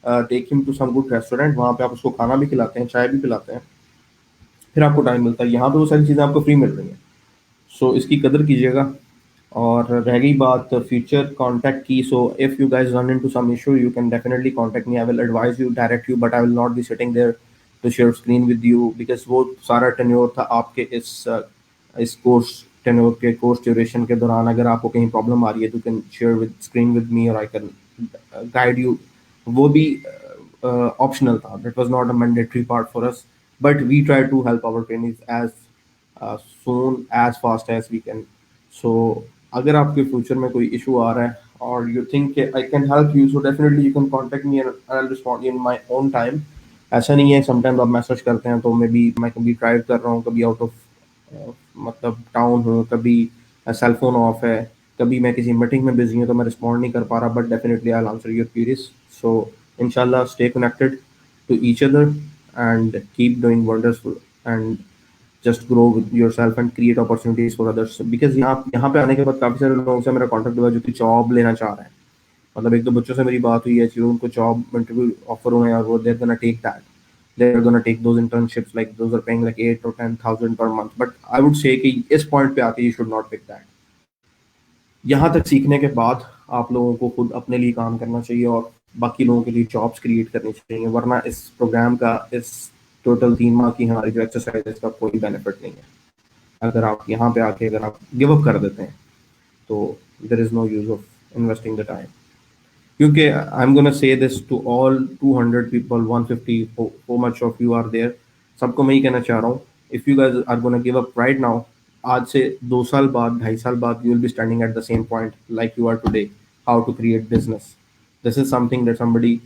take him to some good restaurant, वहाँ पे आप उसको खाना भी खिलाते हैं, चाय भी पिलाते हैं, फिर आपको टाइम मिलता है। यहाँ पे वो सारी चीज़ें आपको फ्री मिल रही हैं। सो इसकी कदर कीजिएगा। और रह गई बात फ्यूचर कांटेक्ट की, so if you guys run into some issue you can definitely contact me. I will advise you, direct you, but I will not be sitting there to share screen with you, because वो सारा tenure था आपके इस course tenure के course duration के दौरान। अगर आपको कहीं प्रॉब्लम आ रही है तो can share with screen with me और आई कैन गाइड यू। वो भी ऑप्शनल था, that was not a mandatory part for us, but we try to help our trainings as soon as fast as we can। So अगर आपके future में कोई issue आ रहा है और you think I can help you, so definitely you can contact me and I will respond in my own time. ऐसा नहीं है, समटाइम्स आप मैसेज करते हैं तो मैं कभी ड्राइव कर रहा हूँ, कभी आउट ऑफ मतलब टाउन हूँ, कभी सेल फोन ऑफ है, कभी मैं किसी मीटिंग में बिजी हूँ तो मैं रिस्पॉन्ड नहीं कर पा रहा, but definitely I will answer your queries. So इंशाल्लाह stay connected to each other and keep doing wonders and just grow with yourself and create opportunities for others। because यहाँ पे आने के बाद काफ़ी सारे लोगों से मेरा कांटेक्ट हुआ जो कि जॉब लेना चाह रहे हैं। मतलब एक दो बच्चों से मेरी बात हुई है जो उनको जॉब इंटरव्यू ऑफर हुए हैं और वो they're gonna take that, they're gonna take those internships, like those are paying like 8 or 10,000 per month। But I would say कि इस पॉइंट पे आके you should not pick that. यहाँ तक सीखने के बाद आप लोगों को खुद अपने लिए काम करना चाहिए और बाकी लोगों के लिए जॉब्स क्रिएट करनी चाहिए, वरना इस प्रोग्राम का, इस टोटल 3 माह की हमारी जो एक्सरसाइज है, इसका कोई बेनिफिट नहीं है। अगर आप यहाँ पे आके अगर आप गिव अप कर देते हैं तो there is no use of investing the time. क्योंकि I am gonna say this to all 200 people, 150, so much of you are there, सबको मैं ही कहना चाह रहा हूँ, if you guys are gonna give up right now, आज से 2 साल बाद, 2.5 साल बाद, you will be standing at the same point like you are today, how to create business. This is something that somebody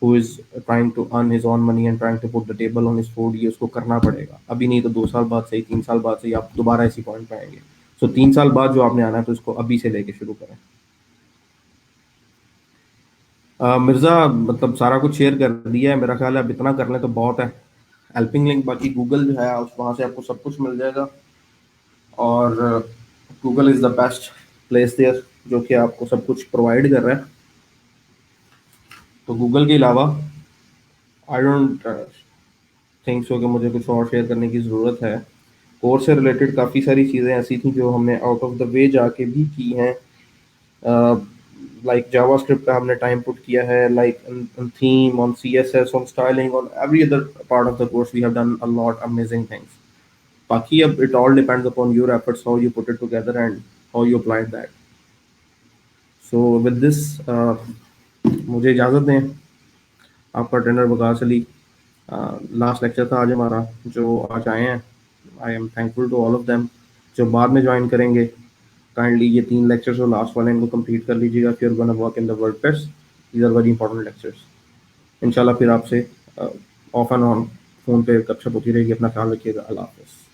who is trying to earn his own money and trying to put the table on his food, ये उसको करना पड़ेगा अभी, नहीं तो 2 साल बाद से ही, 3 साल बाद से ही आप दोबारा इसी पॉइंट पे आएंगे। सो 3 साल बाद जो आपने आना है, तो इसको अभी से लेके शुरू करें। मिर्ज़ा, मतलब सारा कुछ शेयर कर दिया है, मेरा ख्याल है अब इतना कर लें तो बहुत है। हेल्पिंग लिंक बाकी गूगल जो है, उस वहाँ से आपको सब कुछ मिल जाएगा, और Google is the best place there, जो कि आपको सब कुछ प्रोवाइड कर रहा है। तो गूगल के अलावा आई डोंट थिंक सो कि मुझे कुछ और शेयर करने की ज़रूरत है। कोर्स से रिलेटेड काफ़ी सारी चीज़ें ऐसी थी जो हमने आउट ऑफ द वे जाके भी की हैं, like JavaScript पे हमने time put किया है, like on theme, on CSS, on styling, on every other part of the course we have done a lot amazing things. बाकी अब it all depends upon your efforts, how you put it together and how you applied that. So with this, मुझे इजाज़त दें, आपका trainer Waqas Ali. Last lecture था आज हमारा, जो आज आए हैं, I am thankful to all of them. जो बाद में ज्वाइन करेंगे, काइंडली ये 3 लेक्चर्स और लास्ट वाले इनको कंप्लीट कर लीजिएगा, if you are gonna work in the WordPress, these are very important lectures. इंशाल्लाह फिर आपसे ऑफ एंड ऑन फ़ोन पे गपशप होती रहेगी। अपना ख्याल रखिएगा। अल्लाह हाफ़िज़।